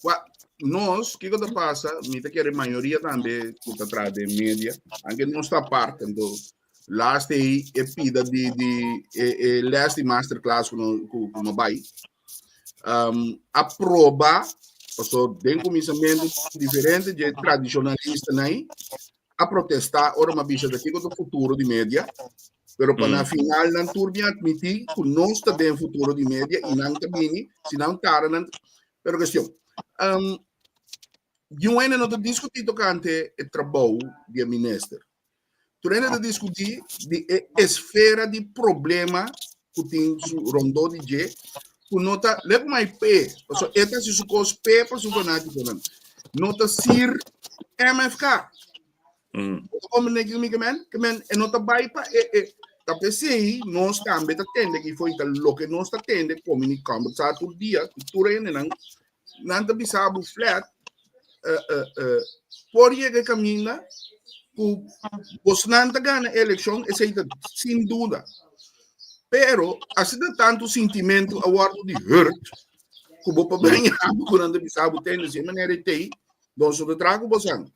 a nós, o que passa? Me te quer a maioria também que está atrás de mídia, aunque não está parte, então, last aí é pida de last masterclass que não vai, aprovar, porque tem comissamento diferente de tradicionalista aí, a protestar, ora uma bicha daqui com o futuro de mídia, pero para na final não turbi admitir que não está dentro do futuro de mídia e não também, se não cara, não, pero questão. Eu ainda não discuti tocante o trabalho do ministro. Tu ainda discutir de esfera de problema que tem rondou de G, que nota leva mais pé, porque esta se sucos pé para o fanático não. Nota sir MFK. Como que men nota vai para tá pensei nós também tá tendo que foi o que nós tá tendo comunicando tá todo dia tu ainda não tá bisabo flat por que caminha o Bolsonaro ganha a eleição sem dúvida pero assim dá tanto sentimento a hora de hurt que o povo ganha quando bisabo tem de maneira tem nós o trago Bolsonaro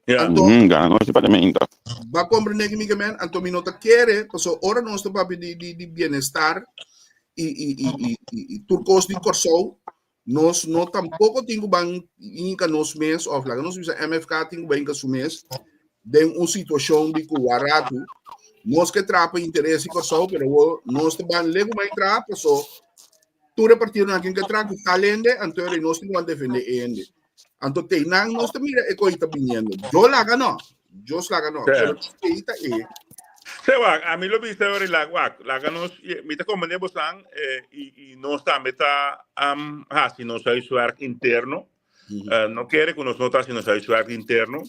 ganha nosso parlamento va compreender que mi men Antonio no te quiere pues ahora no está papi de bienestar y turcos de corso nos no tampoco tengo van inca nos mes of la nos bisa MFK tengo van que su mes de una situación de cuarato nos que trapa interés y corso pero nos te van lego mai trapa so tu repartir aqui que trapa talende Antonio nos tengo van defender ende Anto te nang nos te mira eko ita viniendo. Yo la ganó. Pero ita a mí lo viste ahora la ganó, me te convendé bosang y no está meta si no soy su arc interno. No quiere que nos notas si no soy su arc interno.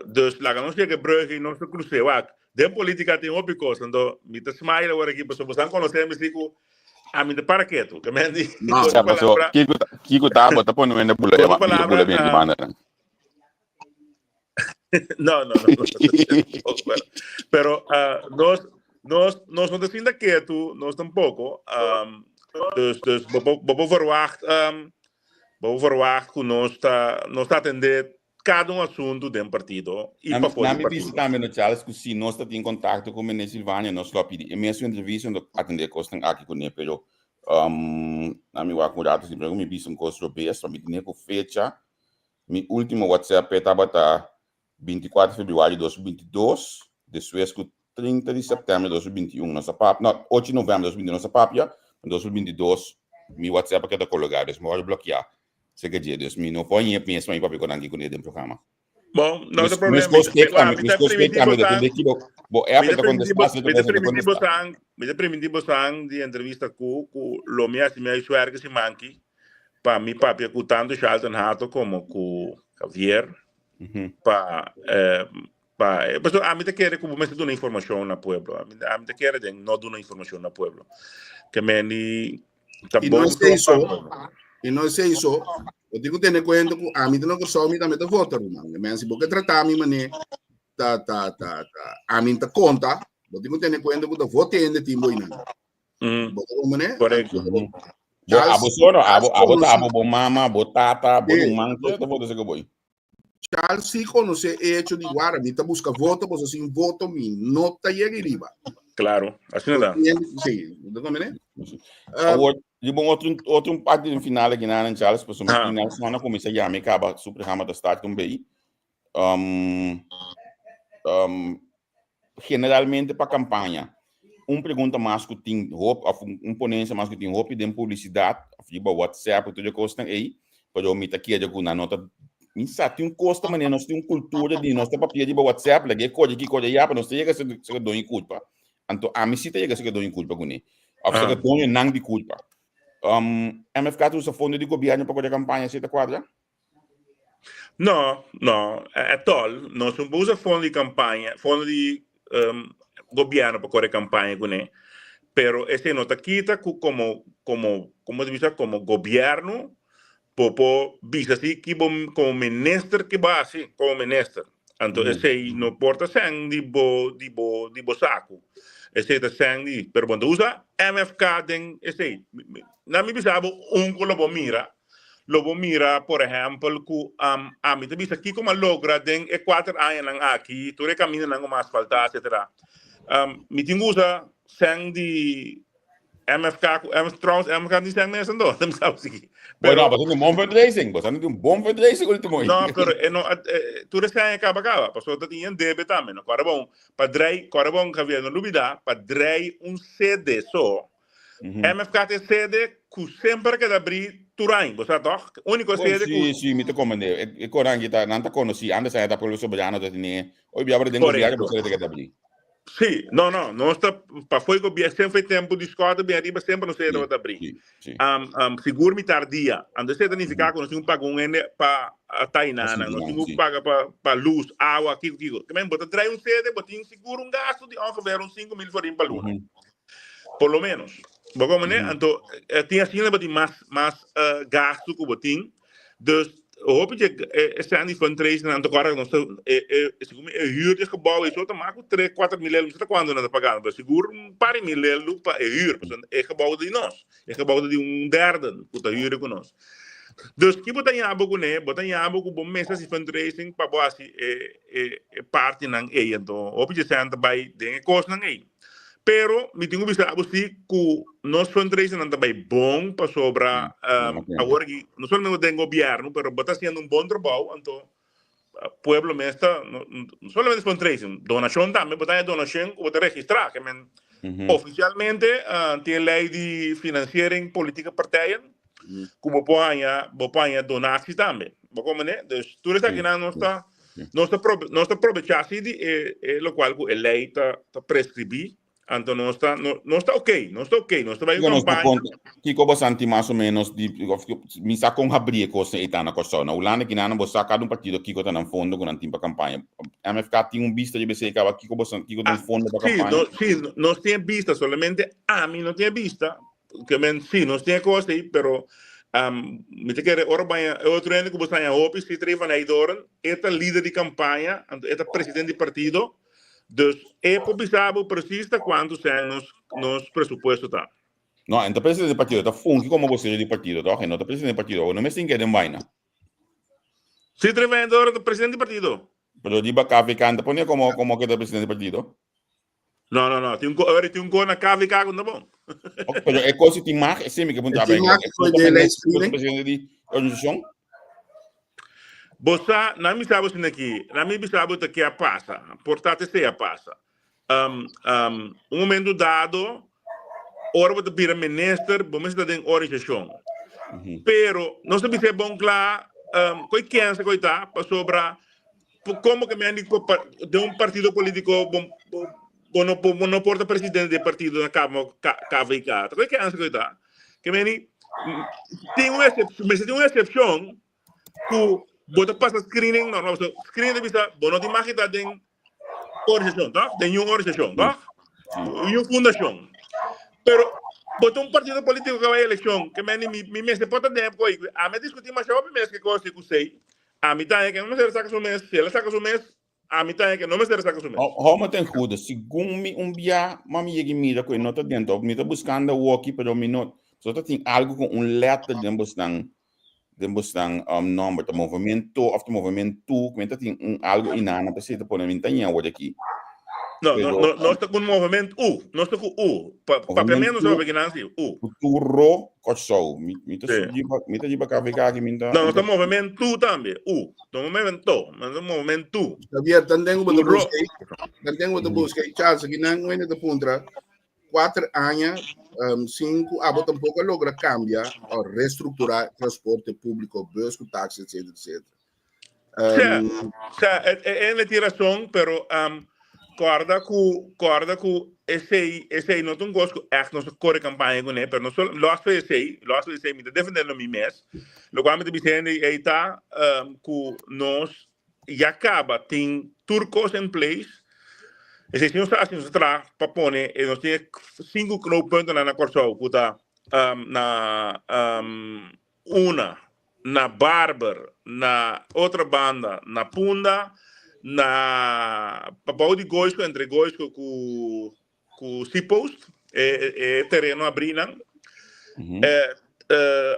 Dus la ganó que brugge no se cruce de política tem opicos, ando me te smile agora aqui, pessoal, bosang conhecer me sigo a mim de para quê tu? Que me andi. Kiko tá bota por no ende bula bem de banda. No. Pero nós não defenda que tu, nós tampouco. Dus vou verwacht que nós está atender cada assunto de partido. E para fora. Na minha também no Charles que se nós está em contato com o Menezes Silvânia, nós só pedir. E mesmo entrevista onde atender costam aqui com ele, pero na minha acurada sempre me bicho um costo bem, só me tinha com fecha. Meu último WhatsApp estava 24 de fevereiro de 2022, depois com 30 de setembro de 2021, nossa papo, não, 8 de novembro de 2021, nossa papo, em 2022, meu WhatsApp que está colocado, mas pode bloquear. Sei que dia, Deus me não põe pensa aí para ver quando com ele no programa. Bom, não tem problema. Me permiti bosang de entrevista com lo minha se me suer que se manque para mi papi com tanto Charlton Hato como com Javier para pues a mí te quiere como me dar informação na pueblo. A mí te quiere de no dar informação na pueblo. Que me ni e não sei isso. Eu tenho que ter cuenta que a mim não que só me também te vota, mano. Mas se porque tratar a mim mané a mim te conta, eu tenho que ter cuenta que te vota ainda timbo ina. Correto. Abo soro, abo mama, abo tata, abo mãe, todo mundo se que Charles se conhece hecho de guarda, me tá busca voto, pues assim voto me nota llega riba. Claro, assim não dá. Sim, não também. E bom outro parte no final aqui na Charles, pessoal, no final semana começa a me acaba super rama da start também. Generalmente para campanha, pergunta mais que tem roupa, ponência mais que tem roupa de publicidade, a WhatsApp, tudo que custa aí, para eu me aqui a na nota. Isso tem custo, mas nós temos cultura de nós temos papel de WhatsApp, lá que coisa para nós chega se dou em culpa. Então a mim se chega se dou em culpa com ele. A se dou não de culpa. MFK tu usa fundo de governo para a campanha se quadra? Não, é tol. Nós não usamos fundo de campanha, fundo de governo para a campanha com ele. Pero esse não está quita como governo popo visa assim que como ministro que vai assim como ministro. Então esse não porta sem de bo saco. esse tá sangue, pero quando usa MFK den esse, na mi bisabo lobo mira, por exemplo, que a mim também aqui como logra den e 4 anos lang aqui, tu recamina lang uma asfaltar, etc. Mi tinha usa sangue MFK, trouwens, MFK niet zijn mensen door. Dat zou ik. Bueno, pas een bom fundraising, pas een bom fundraising último. No, pero tu recém acaba, passou tu tinha débito também, no carabão, carabão que havia no Lubida, padrei CD só. MFK tem CD que sempre que abrir Turain, você toch? Único CD que sim, me te comandei. E corang kita não te conheci, antes saya tá pelo soberano da tine. Oi, biar dengo biar que você que abrir. Sim, não está para foi que sempre tempo de escola bem arriba sempre não sei onde abrir. Seguro me tardia, ando sei significa que não paga para Tainana, não paga para luz, água, aquilo. Que mesmo bota trai CD, bota seguro gasto de ongeveer 5.000 forinhos para luna. Por lo menos. Bom, né? Então tinha assim bota mais gasto que botin. Dus hoop je staan die fundraising aan te correr, não huur de gebouw is zo te maken 3-4 mil euros está quando nada pagando, mas seguro par mil euros para huur, é gebouw de nós, é gebouw de derde, puta huur com nós. Dus que botar abo com bom mesa se fundraising para boa assim parte nang então hoop je staan daarbij dingen kosten nang Pero me tenho visto que nós fundraising não também bom para sobrar agora que não somente tem governo, pero está sendo bom trabalho, então pueblo me está não somente fundraising, donação também, botar donação que botar registrar, que oficialmente tem lei de financiering política partijen, como põe donatie também, como né, dus tudo isso aqui não está aproveitar de lo qual a lei está prescrever. Então não está ok, não está bem campanha. Kiko bastante mais ou menos de me saca abrir coisa e tá na coisa. Na Holanda que não você saca partido Kiko tá no fundo com antiga campanha. MFK tem vista de BC que Kiko bastante Kiko tem fundo para campanha. Sim, nós tem vista solamente a mim não tem vista, que sim, nós tem coisa aí, pero me te quer Orbán outro ano que você tem a opis se treva na idoren, é líder de campanha, é presidente de partido. Dus é publicado precisa quanto são nos presupuestos tá. Não, então presidente do partido tá fungi como você de partido, tá? Não tá presidente do partido, não me sinto que é de vaina. Se trevendo do presidente do partido. Pero di ba KVK anda pone como que é presidente do partido? Não, tem um na KVK não bom. Pero é coisa que mais sim que apontar bem. É presidente de organização. Bossa, não me sabe se aqui, não me sabe o que a passa, portanto se a passa. Momento dado, ora você vira ministro, você está em organização. Pero não se é bom claro, que é essa coisa para sobre como que me de partido político não porta presidente do partido na KVK. Que é essa coisa? Que me tem uma exceção que bota passa screening normal, screening bisa bono di makita den organização, tá? Den uma organização, tá? Uma fundação. Pero bota partido político que vai eleição, que me se pode dar coi, a me discutir mais sobre mês que coisa que sei. A mim tá que não me serve saca o mês, se ela saca o mês, a mim tá que não me serve saca o mês. Como tem cuida, segundo me dia, mami yegi mira coi nota dentro, me tá buscando o aqui, pero me não, só tem algo com letra dentro dan nomor de movimento of de movimento que tem algo inana para se pôr na montanha ou aqui. Não está com movimento não está com para menos sobre que não sei futuro coçou me tá de para cá que me não está movimento também no movimento sabia também o busquei Charles que não é de puntra 4 anos 5 tampouco logra cambiar ou reestruturar transporte público, bus, táxi, etc. É uma tiração, pero corda com esse não tem gosto echt nossa core campanha com ele, pero não só lost esse me defendendo me mês, lo qual me dizendo aí tá que nós já acaba tem turcos em place. Esse senhor está assim para pôr, nós temos 5 knooppunten na Corsou, puta, na Barber, na outra banda, na Punda, na Papau de Goisco, entre Goisco com com Seapost, terreno abrindo.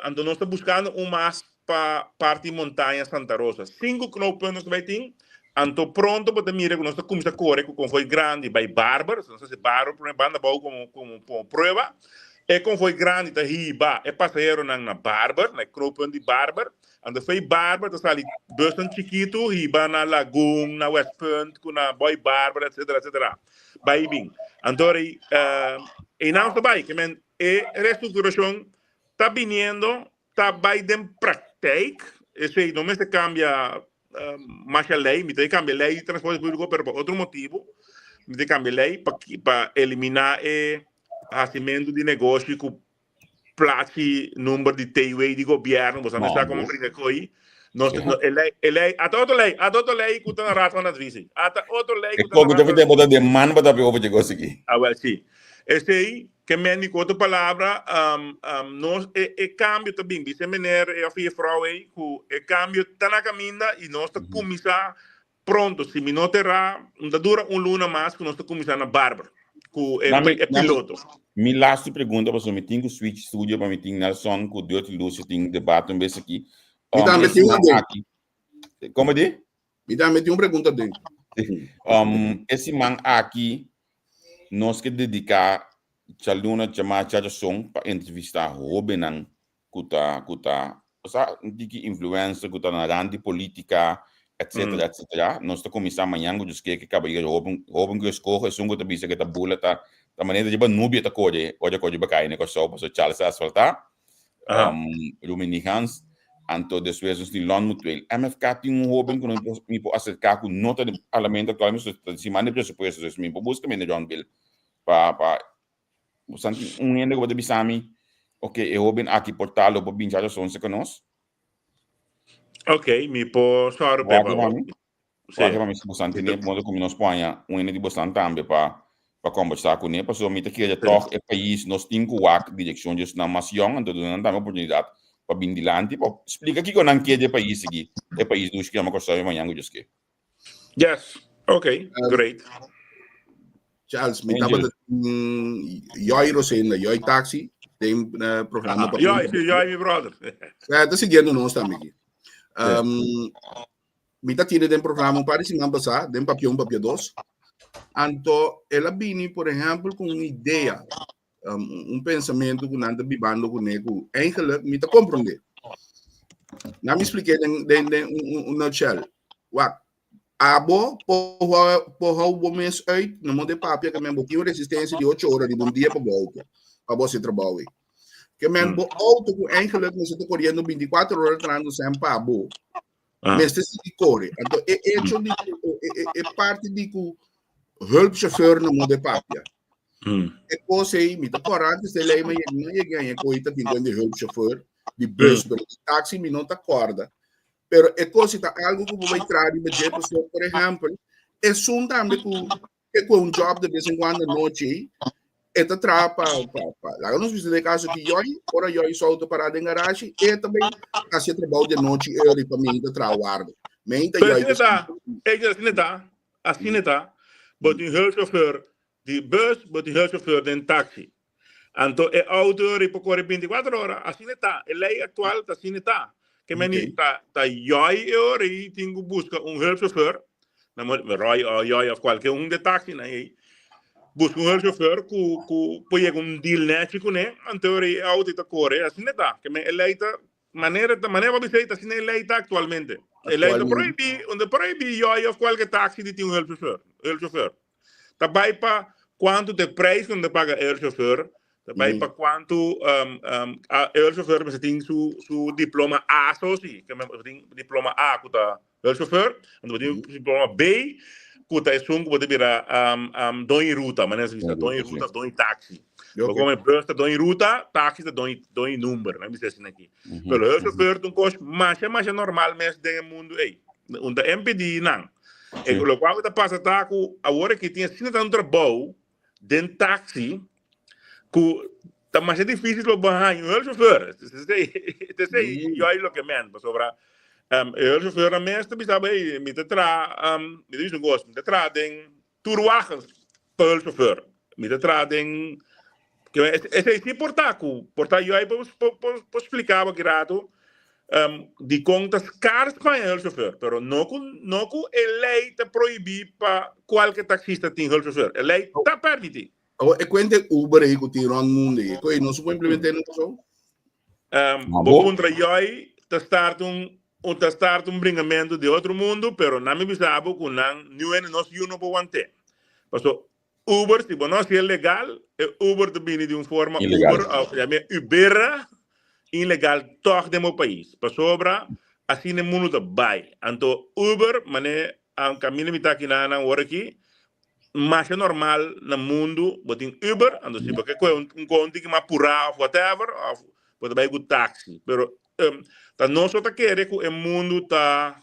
Então nós estamos buscando mais para parte montanha Santa Rosa. 5 knooppunten vai ter. Então pronto para mira que nós estamos começando a correr com foi grande by Barber, não sei se Barber por banda bom como prova. Com foi grande tá riba, passageiro na Barber, na knooppunt de Barber. Então foi Barber, tá ali bastante chiquito, riba na Lagoon, na West Point, com na Boy Barber, etc. Vai bem. Então e não está bem, que men reestruturação está vindo, está bem de prática, isso não se cambia mais a lei, me tem que cambiar a lei de transporte público por outro motivo, me tem que cambiar a lei para eliminar o fazimento de negócio com place número de TIW de governo, você não sabe como brincar com isso. A toda lei que está na rata nas vices. A outra lei que está na rata. É como que demanda para dar over de gosto aqui. Sim. Esse aí, que me diz outra palavra, nós cambio também, vice maneira, eu fiz frau aí, que cambio está na caminha e nós estamos começar pronto, se me não terá, dura luna mais que nós estamos começando na Bárbara, que é piloto. Minha last pergunta, porque eu tenho que switch studio para me ter Nelson, que o Deus te luz, eu tenho debate um vez aqui. Como de? Me dá uma pergunta dentro. Esse man aqui, nós que dedicar a luna chamar a som para entrevistar Robenan, kuta, que influencer, kuta na rande política, etc. Nós estamos começando amanhã, que que acaba de Robin que escolhe, são que também que tá bula tá da maneira de banúbia tá coje bacai né, que só para Charles asfaltar, Rumenigans. Anto después nos dilon mutuel. MFK tem Robin que me pode acercar com nota de parlamento atual, mas se manda presupuesto, isso me busca me John Bill para bastante ende que pode bisami. Ok, Robin aqui portalo para binjar os 11 que nós. Ok, me pode só repetir. Sim, mas bastante né, modo como nós ponha ende de bastante também para conversar com ele, para so me te que toch o país nós tem que wak direção de na nação, então não dá oportunidade para bindilante, para explicar aqui como que é o país aqui, o país dos que é uma coisa amanhã que eu que. Yes, okay, great. Charles, me estava Joy Rosena, Joy Taxi, tem programa para Joy, meu brother. Está seguindo nós também aqui. Me está tirando um programa para semana passada, tem papel 2. Então, ela vem, por exemplo, com uma ideia, pensamento que nada bibando com nego, eigenlijk me está compreender. Não me expliquei em nutshell. Wat? Abo, por o mês uit, no mundo de papel, que me botou resistência de 8 horas de um dia para volta, para você trabalhar. Que me bo auto que eigenlijk me está correndo 24 horas trando sempre para abo. Mas se corre. Então, é parte de que hulpchauffeur no mundo de papel. E coisa aí, me está correndo, se ele não ganha coisa de hulpchauffeur, de bus, de táxi, me não está corda. Pero é coisa tá algo que vai entrar de budget, por exemplo, é um também que com um job de vez em quando à noite, é tá trapa, lá nós visitamos caso que ora eu solto para em garagem, e também assim trabalho de noite ele para mim de trabalho. Menta assim tá, but in hulpchauffeur de bus, but in hulpchauffeur de táxi. Então é auto para correr 24 horas, assim tá, a lei atual tá assim tá. Que meni tá joi e tenho busca hulpchauffeur, joi of qualquer de táxi, né? Busca hulpchauffeur que põe deal nético, né? Então é auto tá corre, assim tá. Que a lei tá maneira para dizer assim a lei tá atualmente. A lei tá proíbe joi of qualquer táxi de ter hulpchauffeur. Tá vai para quanto de preço quando paga hulpchauffeur. Também para quanto o chauffeur mas tem seu diploma A só sim, que tem diploma A que tá o chauffeur, então tem diploma B que tá isso que pode virar dois ruta, mas não é dois ruta, dois táxi. Como é bus tá dois ruta, táxi tá dois número, não é assim aqui. Pelo o chauffeur tem cost mais normal mesmo do mundo aí. Onde MPD não. E o qual tá passa tá com a hora que tinha assim tanto trabalho dentro táxi que tá mais difícil lo banhar o chauffeur. Isso aí, eu aí lo que mendo sobre o chauffeur mesmo sabe me te tra me diz um gosto, me te tra den turwagens para o chauffeur. me tratem que esse é portaco eu aí para explicar que rato de contas caras para o chauffeur, pero não com a lei te proibir para qualquer taxista ter o chauffeur, a lei está permitindo. E quando Uber aí que tira no mundo, e não se pode implementar no pessoal? Vou contra aí te start bringamento de outro mundo, pero não me bisabo que não é nosso não pode manter. Passo Uber, se não é legal, Uber também de uma forma Uber ilegal toch de meu país. Para sobra, assim no mundo da vai. Então, Uber, mané, a caminho me tá aqui na hora aqui, mas é normal no mundo, botem Uber, então se porque um conto que me apurar, whatever, pode vai com táxi. Pero, tá não só tá querer que o mundo tá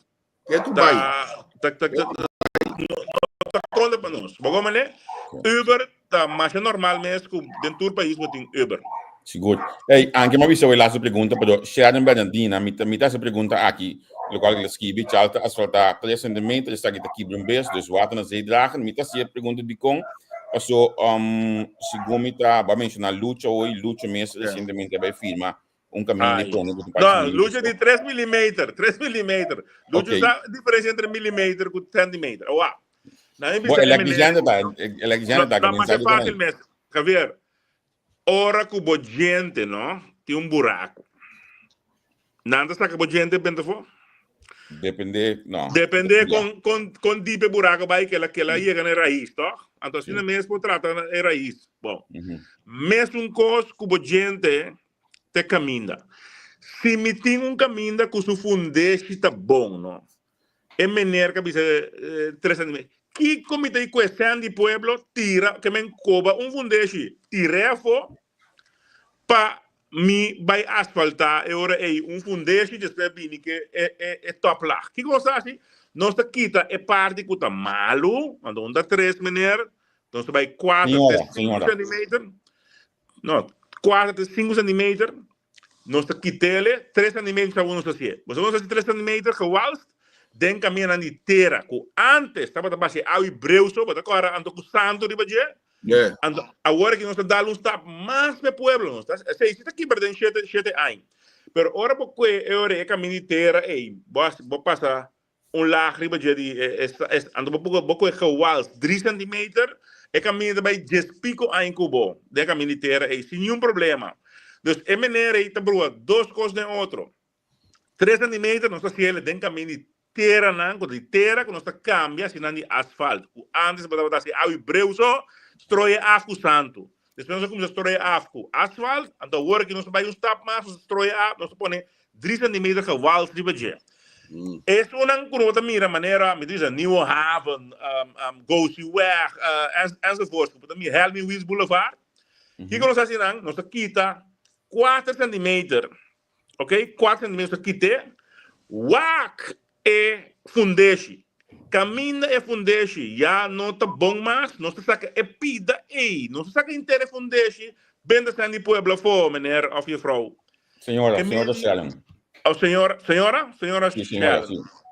conta para nós. Bom, mané, Uber tá mais é normal mesmo que dentro do país botem Uber. Seguro. Hey, anche ma visto la sua pregunta, però Sharon Bernardina mi essa pergunta aqui, lo qual ele escreve, chalta asfaltar 3 cm, está aqui daqui um beijo, dos water na zee dragen, mi tá se pergunta de com, also segundo mi tá, vai mencionar lucha hoje, lucha mesmo recentemente vai firma caminho de plano. Não, lucha de 3 mm, 3 mm. Lucha está a diferença entre milímetro e centímetro. Uau. Ela tá, não, mas é fácil mesmo. Javier, ora que o gente, não, tem buraco. Nada sabe que o gente pensa for? Depende, não. Depende com tipo buraco vai que ela chega na raiz, tá? Então, assim mesmo trata na raiz. Bom, mesmo coisa que o gente te caminha. Se me tem caminho que o fundeixo está bom, não? É menor que a 3 cm. Que comitê questão de pueblo tira que me cobra fundeixo, tira fora para me vai asfaltar e ora fundeixo depois vem que é top lá. Que coisa assim? Nós quita é parte que está malo, então dá 3 menor, então vai 4 5 cm. Não, 4 5 cm. Nós quitele 3 cm a uno assim. Você não sabe 3 cm que walst den caminha na inteira, que antes estava da base ao breuso, mas agora ando com santo de baje. Agora que nós damos step mais para pueblo, nós se está aqui perdendo 7 anos. Pero ora porque é caminho inteira, vou passar lágrima de ando pouco é walst 3 cm, é caminho vai 10 pico em cubo, den caminho inteira sem nenhum problema. Dus é maneira aí tá boa, 2 coisas de outro. 3 cm nós se ele den caminho terra não, quando terra que nós cambia se não de asfalto. Antes para assim, ao breuso, estrói afco santo. Depois nós começamos a estrói afco asfalto, então agora que nós vai stop mais, estrói afco, nós põe 3 cm que wal de baje. Isso não outra maneira, me diz New Haven, Goosey Weg, enzovoort. Para mim, Helmi Wies Boulevard. Que nós assim não, nós quita 4 cm, ok? 4 cm quita, wak é fundeixo. Caminha é fundeixo. Já não está bom mais. Não se saca é pida. Não se saca inteira fundeixo. Bem da Sandy Pueblo for, meneer of je vrouw. Senhora Shellen. Oh, senhora Shellen.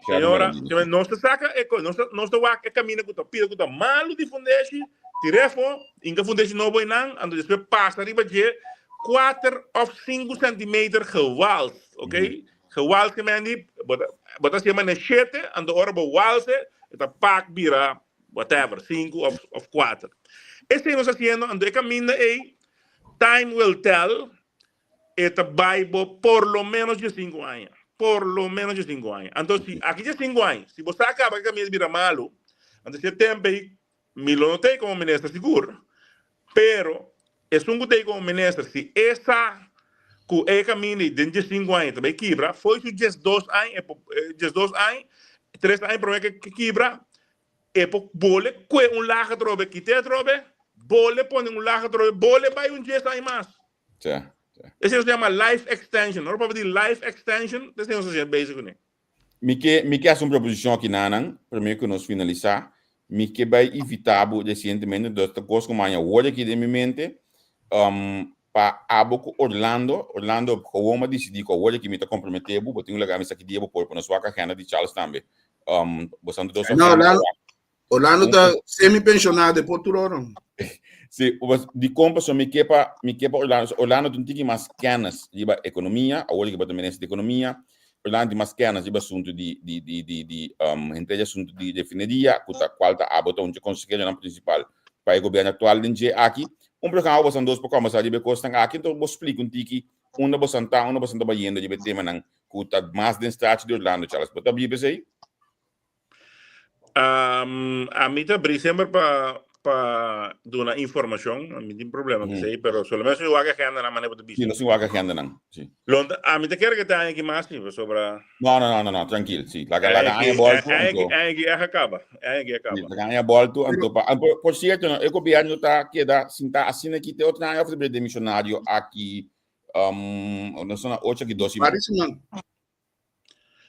Senhora, não se saca é não se wak é caminha com pida com malo de fundeixo. Tirefo, inga fundeixo não boi não. Ando depois passa riba de 4 of 5 cm gewalt, ok? Gewalt que me bota se chama 7 and the orbo walse eta pak bira whatever 5 of 4. Esse nós haciendo ando e caminho time will tell eta Bible por lo menos de 5 anos. Por lo menos de 5 anos. Então se aqui de 5 anos, se você acaba que caminho bira malo, ando esse tempo me lo notei como ministro seguro. Pero es gutei como ministro se essa que é caminho de 5 anos também quebra, foi de 2 anos, 3 anos para que quebra, é por bole, que lago trobe, que te trobe, bole põe lago trobe, bole vai 10 anos mais. Isso se chama life extension, não para dizer life extension, isso não se chama basic, né? Me que é uma proposição aqui na primeiro que nós finalizar, me que vai evitar recentemente das coisas como a hora aqui de minha mente, para abo Orlando como uma decidi que hoje que me está comprometendo, eu tenho lugar me aqui dia por na sua agenda de Charles também. Você não Orlando está semi-pensionado por tudo. Sim, de compra só me quepa Orlando tem que mais canas de economia, a olha que também de economia, Orlando tem mais canas de assunto de entre assunto de definiria, qual tá a botão de conseguir na principal para o governo atual de aqui, programa você dois programas ali be costam aqui, então vou explicar um tiki, uma você tá bayendo de tema não, cuta mais de estratégia de Orlando, Charles, bota bem aí. A mim tá sempre para dar uma informação, a mim tem problema que sei, mas solamente eu acho que anda na maneira de bicho. Sim, não se acha que anda não, sim. A mim tá quer que tenha aqui mais sobre. Não, tranquilo, sim. La ganha bola tu. Acaba. La ganha bola tu, então por certo, o governo tá que dá sinta assim aqui tem outra área de missionário aqui, não são oito aqui dois.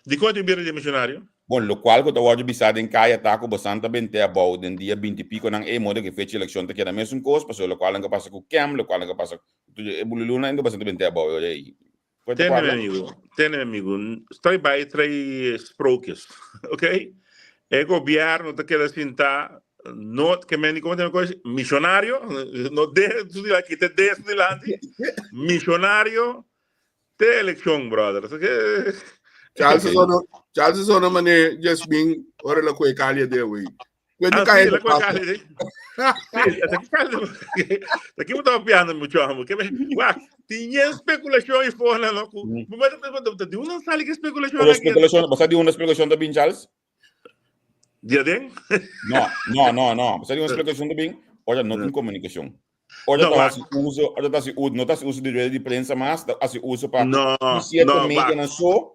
De quanto é de missionário? Bom, lo qual que eu bisado em caia tá com bastante bem até about den dia 20 pico nang modo que fez eleição tá que era mesmo coisa, passou lo qual que passa com cam, lo qual que passa tu bululuna ainda bastante bem até about aí. Tem amigo, estou bem três sprokes, ok? O governo tá querendo sinta not que me como tem coisa missionário, no de tu diz aqui te de missionário te eleição, brother. Charles is on a money just being or la kwe kali de we. When the Sim, kaya la kali. Aqui eu tava piando muito amo, que tinha especulação e fora não. Mas de uma sala que especulação aqui. Especulação, você de uma especulação da bin Charles? Dia den? Não. Você de uma especulação da bin? Olha, não tem comunicação. Olha, tá se uso de rede de prensa, mas se uso para certa mídia na sua.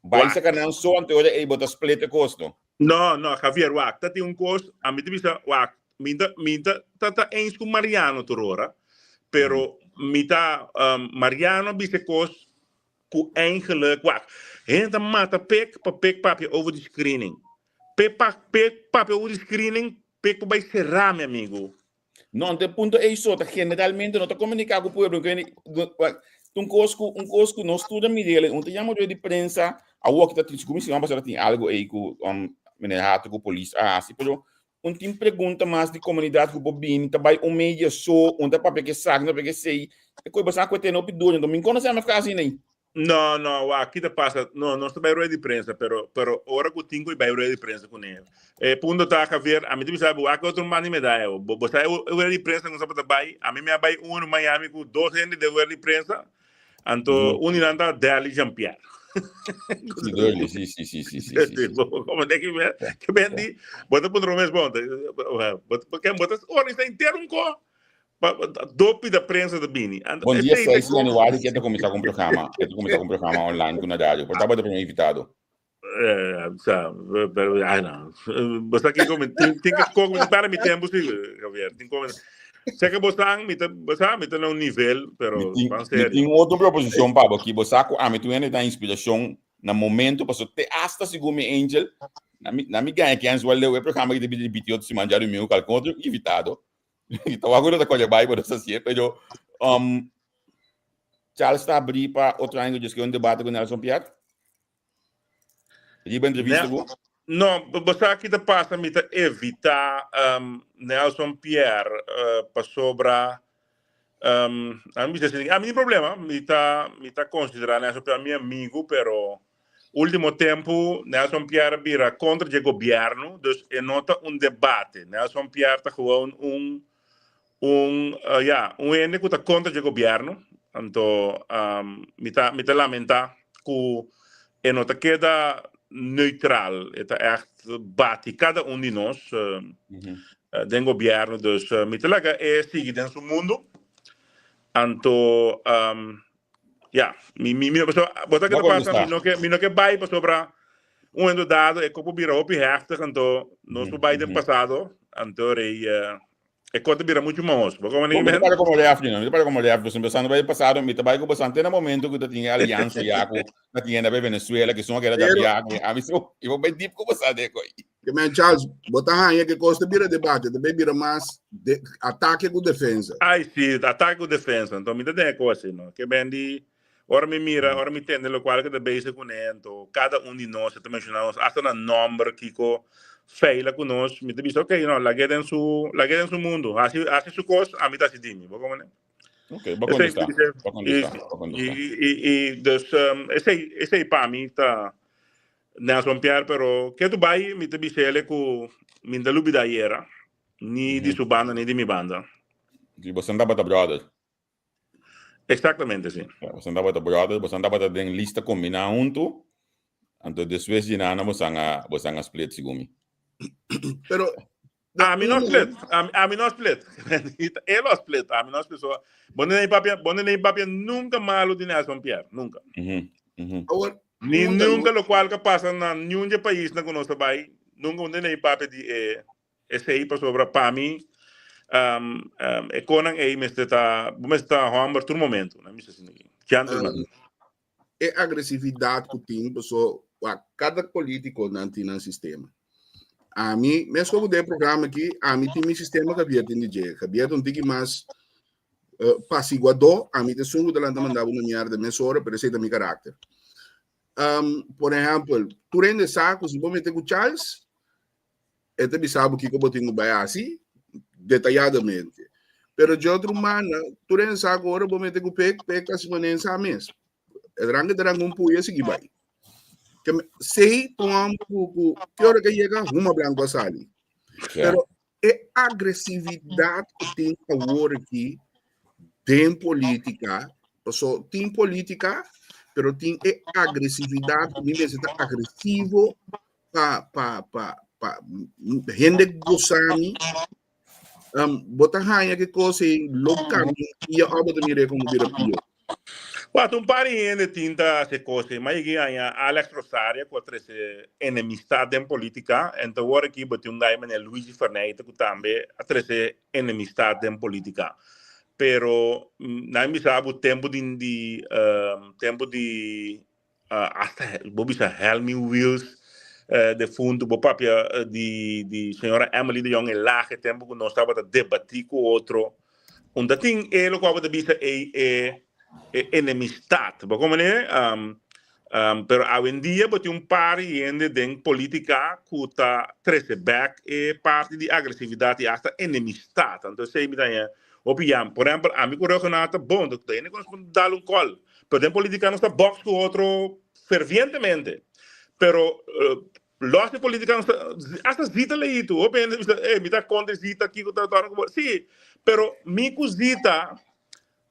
Vai se canal só ante olha e bota split custo. Não, Javier, tá tem custo, a mim bisa, minta tá eens com Mariano torora, pero mita Mariano bisa custo com geluk, Ainda mata pek papi over de screening. Pek papi over de screening, pek vai serrar, meu amigo. Não, de ponto é isso, generalmente não tá comunicando com o povo, um cosco não estuda me dele, um chama de prensa, a o que tá como se vamos tem algo aí com menerato com polícia, assim, pero um tem pergunta mais de comunidade com o bobinho, tá vai meia só, tá para que sabe, não porque sei, é coisa bastante que tem no pedido, então me conhece a ficar assim nem. Não, aqui te passa, não estou bem ruim de prensa, pero hora que tenho bem ruim de prensa com ele. Punto tá a ver, a mim tu sabe, o que outro mano me dá, você é ruim de prensa não sabe tá bem, a mim me vai Miami com 2 gente de ruim de prensa. Anto uniranda Dali Jean-Pierre. Sì. Como é que vendi? Bota por mês bom. Porque botas ora está inteiro co dope da prensa da Bini. Bom dia, 6 de januário que começar com programa, online com a rádio. Portanto, pode ter invitado. Não. Você aqui tem que comentar me tempo, Javier. Tem como sei que você está num nível, pero tem outra proposição para aqui, você tu ainda tem inspiração no momento, para te hasta segundo Angel, na minha ganha que antes o programa que de BTO se manjar o meu calcolo invitado. Então agora da coisa vai para essa sim, pero Charles está abrir para outro ângulo de um debate com Nelson Pierre. Ele entrevista com não, você aqui te passa me evitar Nelson Pierre para sobre a mim problema me tá considerando Nelson Pierre meu amigo, pero último tempo Nelson Pierre vira contra o governo, dus nota debate. Nelson Pierre tá gewoon ene que tá contra o governo, então me tá lamenta que nota queda neutral, het echt bate cada de nós den governo, dus mitelaga sigue dentro do mundo, então mi pessoa bota que passa mi no que vai para sobra dado é como vira op heftig, então nós vai do passado, então é quando vira muito mais. Como leve, se pensando bem passado, me trabalho com bastante no momento que tinha aliança já com a tinha na Venezuela, que são aquela da viagem, a mim eu bem tipo como sabe coi. Que man Charles, botar aí que costa vira debate, também vira mais ataque com defesa. Ai sim, ataque com defesa, então me dá coisa, não? Que bem de Ora me mira, ora me entende lo qual que da base com ento. Cada um de nós, você mencionamos, hasta na número que co feila com nós, me diz, ok, não, la queda em su mundo. Assim su coisa, a mim tá se dimi, vou como né? Ok, vou contestar. E dus, esse para mim tá Nelson Pierre, pero que tu vai me te bisele com me da lubi da era, ni de su banda, ni de mi banda. E você andava da brother. Exatamente, sim. Você andava da brother, você andava da lista combinada junto, então depois de nada você anga split segumi. Pero a mim não split. Ele split. A mim não pessoa. Bonne nem papia nunca malo de Nelson Pierre, nunca. Ni nunca lo qual que passa na nenhum país na conosco vai, nunca nem papia de esse aí para sobre para mim. E conan aí me está hammer todo momento, não me sei assim. É agressividade que tem, pessoal. Cada político não tem um sistema. A mim, mesmo como tem programa aqui, a mim tem um sistema que havia tem DJ, que havia um tique mais apaciguador, a mim tem sungo de lá mandar uma merda de hora para ser meu caráter. Por exemplo, tu rende saco, se vou meter com Charles, eu também sabe que eu tenho que assim, detalhadamente. Pero de outra maneira, tu rende saco agora, vou meter com Peck assim, não é essa mesmo. É drang um puia assim que vai. Sei que hora que chega uma branca sali. Pero é agressividade que tem agora aqui tem política, tem política, pero tem agressividade, que me está agressivo para gente gozando. Bota rainha que coisa local e a obra de como vira pior. Quando pari de tinta se coisa, mas aqui há Alex Rosario contra essa enemistade em política, então agora aqui botou gajo mané Luigi Fernandes que também essa enemistade em política. Pero não me sabe o tempo de hasta vou bisa Helmi Wills de fundo bo papia de senhora Emily de Jong lá que tempo que nós estava a debater com outro onde tem ele que vai bisa enemistad, como né? Pero hoje em dia botou par ainda de política que está trece back e parte de agressividade e hasta enemistad. Então sei me daí opinião, por exemplo, a mim correu que não está bom, do que tem que dar call, pero tem política não está box com outro fervientemente, pero los de política hasta zita leito, opinião, me está contra zita aqui que está sim, pero mi zita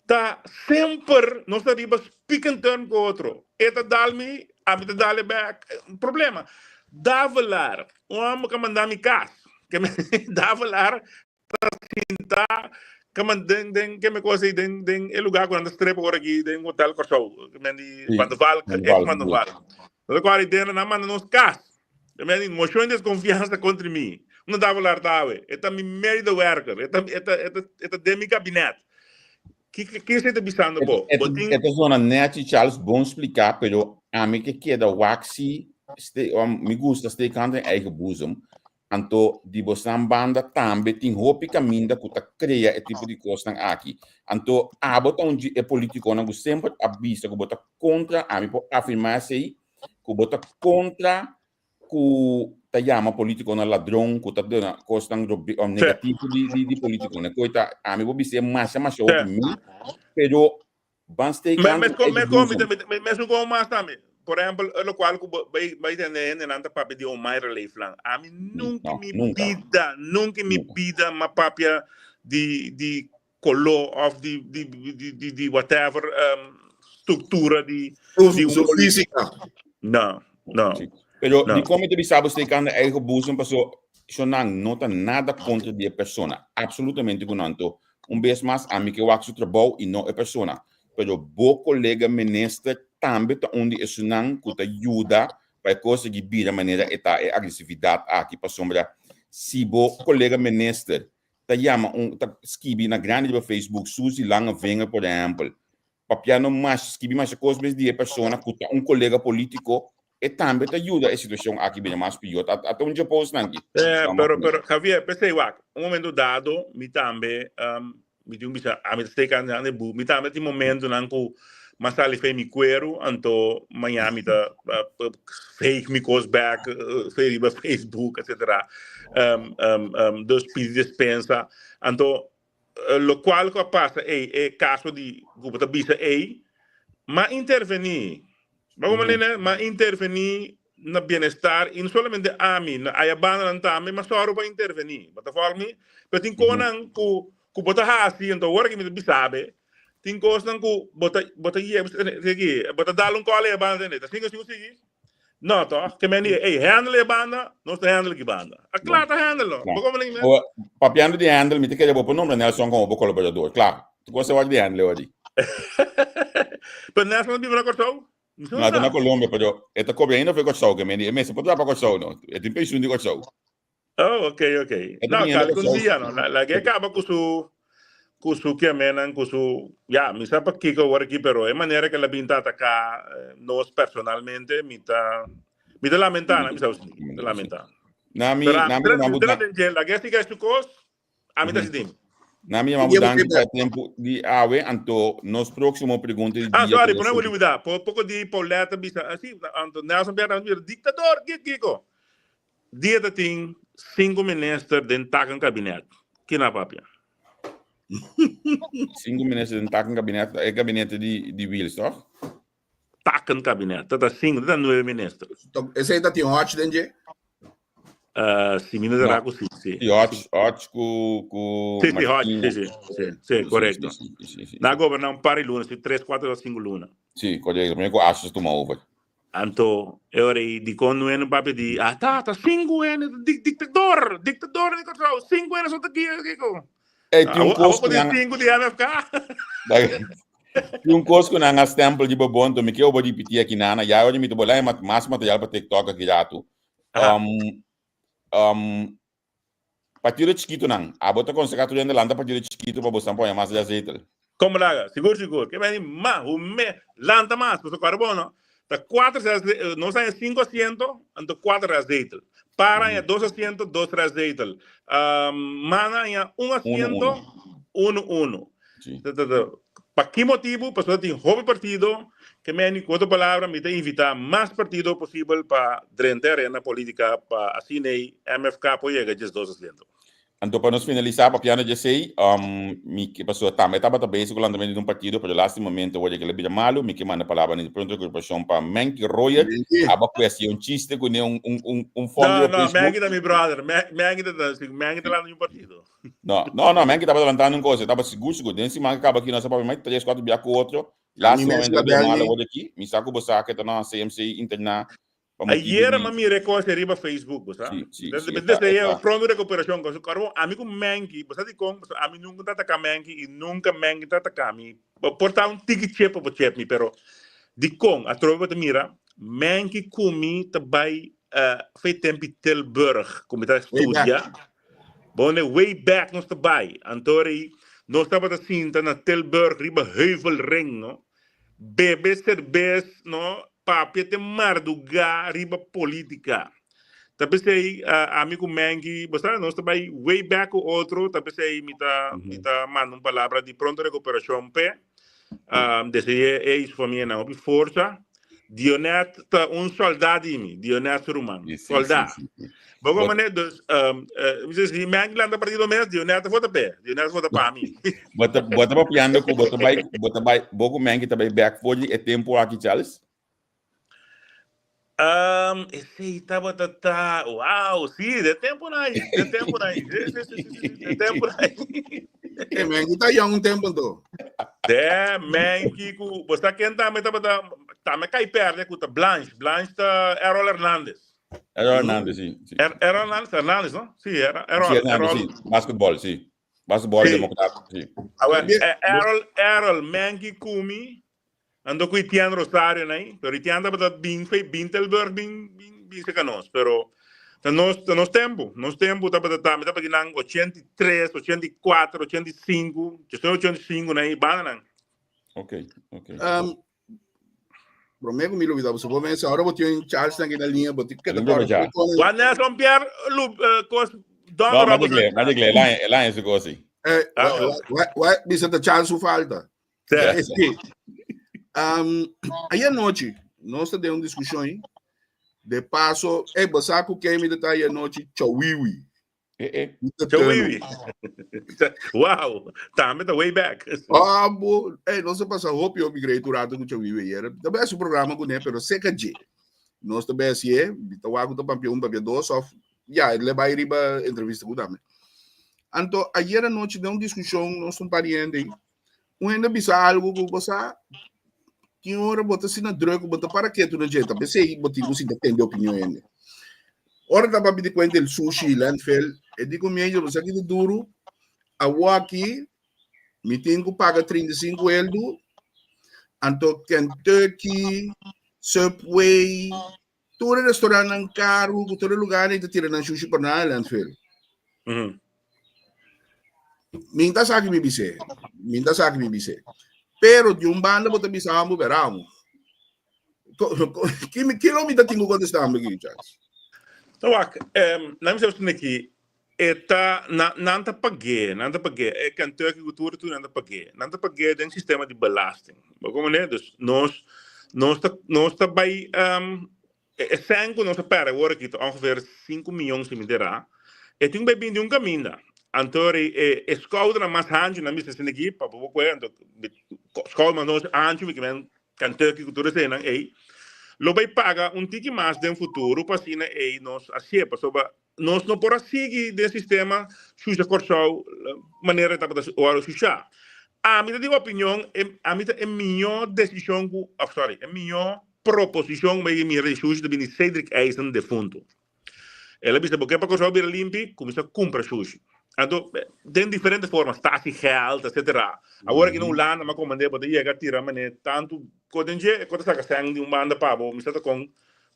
tá sempre não está riba speak and turn com outro. Eta dá-me, a mim dá-lhe back. Problema. Dá-valar. Um homem que mandar me casa. Que me dá-valar para sentar que me coisa den lugar quando estrepa agora aqui den hotel Corsou. Que me quando vale, quando vale. Então agora ideia na manda nos casa. Que me mostrou em desconfiança contra mim. Não dá-valar tawe. Eta me meio worker. Eta de mi gabinete. Que você está pensando, pô? Essa zona net, Charles, bom explicar, pero a mim que é da Waxi, me gusta este canto em eigen boezem. Então, de você banda também tem roupa caminho que está cria esse tipo de coisa aqui. Então, a bota onde é político, não sempre avisa que bota contra, a mim pode afirmar assim, que bota contra, que tá chama político na ladrão, que tá dando coisa negativo de político, né? Coisa, a mim pode ser mais opinião, pero vamos ter que mesmo como mais também. Por exemplo, o qual vai ter nanta papel de Omar Leifland. A mim nunca me pida uma papel de color of de whatever estrutura de física. Não. Pero de como tu sabe você can eigen boezem, passou não tem nada contra a pessoa, absolutamente não. Vez mais, a mim que eu faço trabalho e não é pessoa. Pero bo colega ministro também tá onde isso não que ajuda para conseguir vir a maneira é agressividade aqui para sombra. Se bo colega ministro tá chama tá escreve na grande do Facebook Suzy Lange Wenger, por exemplo, papiano mais escreve mais coisas de pessoa que colega político e também te ajuda a situação aqui bem mais pior. Até onde eu posso aqui. Pero Javier, pensei momento dado, me também me tem a me também tem momento não que mas ali fez mi cuero, anto Miami ta fake mi cos back, fez Facebook, etc. Dos pedi dispensa, anto lo qual que passa é caso de gubata bisa ma intervenir, ma intervenir na bem-estar e não somente a mim, a banda não tá, mas só para intervenir. Bata forma, mas tem coisas que bota assim, então agora que me sabe, tem coisas que bota dar colo a banda, né? Assim que se não, tá? Que me handle a banda, não está handle que banda. A claro tá handle, como nem mesmo. Papiando de handle, me tem que levar por nome Nelson como colaborador, claro. Tu gosta de handle hoje? Mas Nelson vive na Corção? Não, tô na Colômbia, pero esta cobra ainda foi Corção, que me se pode dar para Corção, não. É tem pensión de Corção. Oh, ok. Não, cara, com dia, não. La que acaba com su que menan com su ya, mi sabe que agora aqui, pero é maneira que ela pinta atacar nós personalmente, me tá lamentando, me sabe, lamentando. Na mi la que siga este cos, a mim tá se na minha mudando para tempo de ave, então nos próximo pergunta de dia. Sorry, por não vou mudar. Pouco de Pauleta bisa assim, então Nelson Berra ditador, Kiko. Dia da tem 5 ministros dentro do gabinete. Que na papia. 5 ministros dentro do gabinete, é gabinete de Wills, toch? Tacan gabinete, tá 5, tá 9 ministros. Então, esse aí tá tem hot dentro. Se Minas Gerais sim. E hot com Sim, correto. Na governar um par de lunas, 3, 4 ou 5 lunas. Sim, correto. Mas eu acho que tu over. Então, eu aí de quando eu não papo de tá 5 anos ditador de control, 5 anos só aqui. Tem um curso de 5 de MFK. Tem um curso que na stempel de bobon, to me que eu vou repetir aqui na já hoje me tô bolando mais material para TikTok aqui já tu. Partido chiquito não. A bota consegue tu ainda landa partido chiquito para você apoiar mais de azeite. Como lá, seguro. Que vai landa mais, porque carbono. Tá 4 não sai 5 asientos, então 4 azeite. Para em 2 asientos, 2 azeite. Mana em 1 asiento, 1. Para que motivo? Porque tem hobby partido que me com outra palavra me tem invitar mais partido possível para drentar na política para assim MFK apoia esses 2 asientos. Então, para nos finalizar, para piano de sei, me que passou também estava também com o lançamento de partido, para o last momento hoje que ele bem malo, me que manda palavra de pronto agrupação para Menki Royer, aba question chiste com um fundo. Não, Menki da meu brother, Menki tá lá no partido. Não, Menki estava levantando coisa, estava seguro, dentro se acaba aqui nós para mais 3, 4 dia com outro. Last momento bem malo hoje aqui, me saco você que tá na CMC interna. Ayer me recorre arriba Facebook, sabe? Desde aí eu pronto recuperação com o carro, amigo Menki, você diz como, a mim nunca tá atacando Menki e nunca Menki tá atacando mim. Portar um ticket chepo para chepe, pero de com a trova de mira, Menki comi também fez tempo em Tilburg, como tá estudia. Bom, way back nós também, antori nós estava assim na Tilburg riba Heuvelring, no? Bebe cerveja, no? Papi te marduga riba política. Tapi sei amigo Mengi, você nós também way back o outro, tapi sei mita manda palavra de pronta recuperação pe. Desse isso para mim não, força. Dionet soldado em Dionet Ruman, soldado. Bogo mané dos se Mengi landa partido mesmo, Dionet vota pe, Dionet vota para mim. Bota para piano com bota vai bogo Mengi também back for é tempo aqui Charles. Esse estava uau, sim, de tempo aí. De tempo aí. É, Mengi tá aí há um tempo então. Mengi, você quem tá me cai perto, escuta, Blanche tá Errol Hernandes. Sim. Errol Hernandes, não? Sim, Errol. Sim, basquetebol, sim. Basquetebol democrático, sim. Errol, Mengi, Kumi. Ando com Itian Rosario, né? Pero Itian estava bem Tilburg, bem se canos. Pero nos tempo estava ganhando 83, 84, 85, eu estou 85, né? Banana. Ok. Prometo me olvidar, você pode ver agora vou ter um Charles aqui na linha, vou ter que dar. Quando é São Pierre, Mas é lá esse coisa. Vai, bisa da Charles falta. Aí à noite, nós temos uma discussão aí. De passo, Basaco quer me detalhe à noite, Chawiwi. Chawiwi. Wow, tá, mas way back. Bom, nós passa roupa eu migrei durante o Chawiwi. Era também esse programa com pero seca de. Nós também assim então algo do campeão para dois só ele vai ir para entrevista com dame. Então, ayer à noite deu uma discussão, nós estamos pariendo aí. Ainda bisa algo que você tinha hora botar assim na droga, botar para que tu não jeito, pensei aí botar você entende opinião ainda. Ora tava me conta do sushi landfill, e digo meio você aqui do duro, a aqui me tenho que pagar 35 euros, então Kentucky, Subway, todo restaurante em caro, todo lugar aí te tira na sushi para na landfill. Minta sabe me bise. Pero de banda botar bisa amo veramo. Que quilômetro tenho quando estamos aqui, Charles? Então, não sei se aqui eta nanta pague, Kentucky cultura tu nanta pague den sistema de belasting. Maar como né, dus nós tá bij sangue nós para agora aqui ongeveer 5 miljoen se me derá. E tem bem de caminho. Antori escola na mais anjo na missa sem aqui para pouco então escola mas nós anjo que vem Kentucky cultura cena aí lo vai pagar tique mais de futuro para cima aí nós assim sobre nós não por seguir de sistema suja corção maneira de para o suja a minha de opinião a minha é melhor decisão é melhor proposição meio minha suja de Cedric Eisen de fundo ela vista porque para corção vir limpo começa a comprar suja. Então, tem diferentes formas, taxa real, etc. Agora que não lá, não comandei para ir a tirar, mas tanto quando está sangue de banda para o ministro com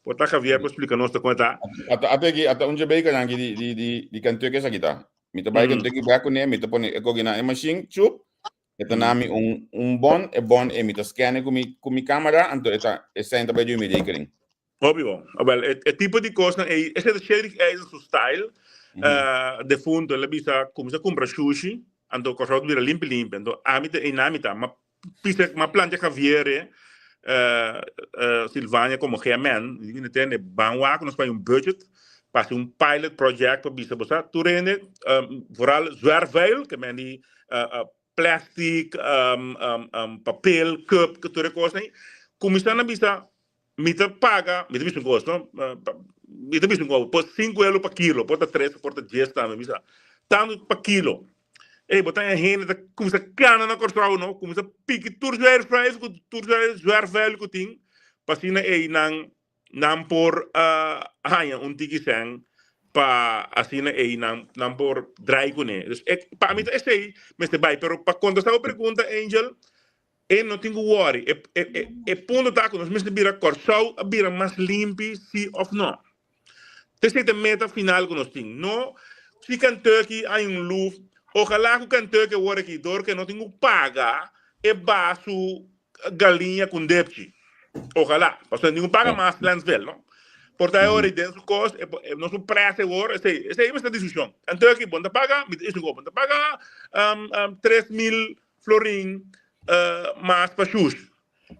por tá Javier para explicar nós conta. Até onde bem que nangi di kanto que sakita. Mita baik kanto que back né, mita pone eko gina e machine chup. Eta nami bon e mita scan com mi câmera, então eta senta para me rekening. Óbvio. Well, é tipo de coisa, esse é Cedric Eisen su style. De fundo ela bisa começa a comprar sushi então correu vira limpo então a mim é inamita mas pisa uma planta caviere Silvânia como remen e tem banwa que nós faz budget para pilot project para bisa bosa turene vooral zwerveil que meni plastic papel cup que tudo coisa começa na bisa mita paga mita bisa gosto Mita bisa por 5 euros por quilo, por 3, por 10 também, bisa. Tanto por quilo. Botar a gente começa a cana na corção, não? Começa a pique tudo velho que tem, passina não por tique sang para assim não por dry com ele. Para mim é aí, mas vai, pero para contestar a pergunta, Angel, não tenho worry. Ponto tá com nós, mas vira corção, vira mais limpo, sim ou não. Essa é a meta final que nós temos. Não, se Kentucky há luft, ojalá que Kentucky agora aqui, que não tem que pagar, baixo galinha com débito. Ojalá, porque não paga mais Lansville, não? Portanto, agora, dentro do custo, nós não preço agora, essa é a discussão. Kentucky, bom, paga, isso não bom, paga 3.000 florim mais para chus.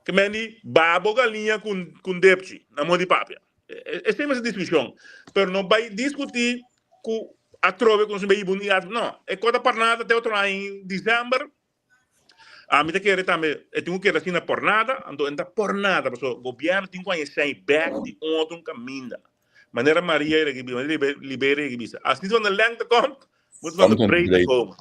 Que meni, babo galinha com débito, na mão de papel. Essa é uma discussão, mas não vai discutir com a trova com os meio bonitos. Não, é coisa para nada até outro ano em dezembro. A mim quer também, eu tenho que ir assim por nada, então ainda por nada, porque o governo tem que conhecer back de outro caminho. Maneira Maria libera que bisa. Assim quando a length come, você vai break the home.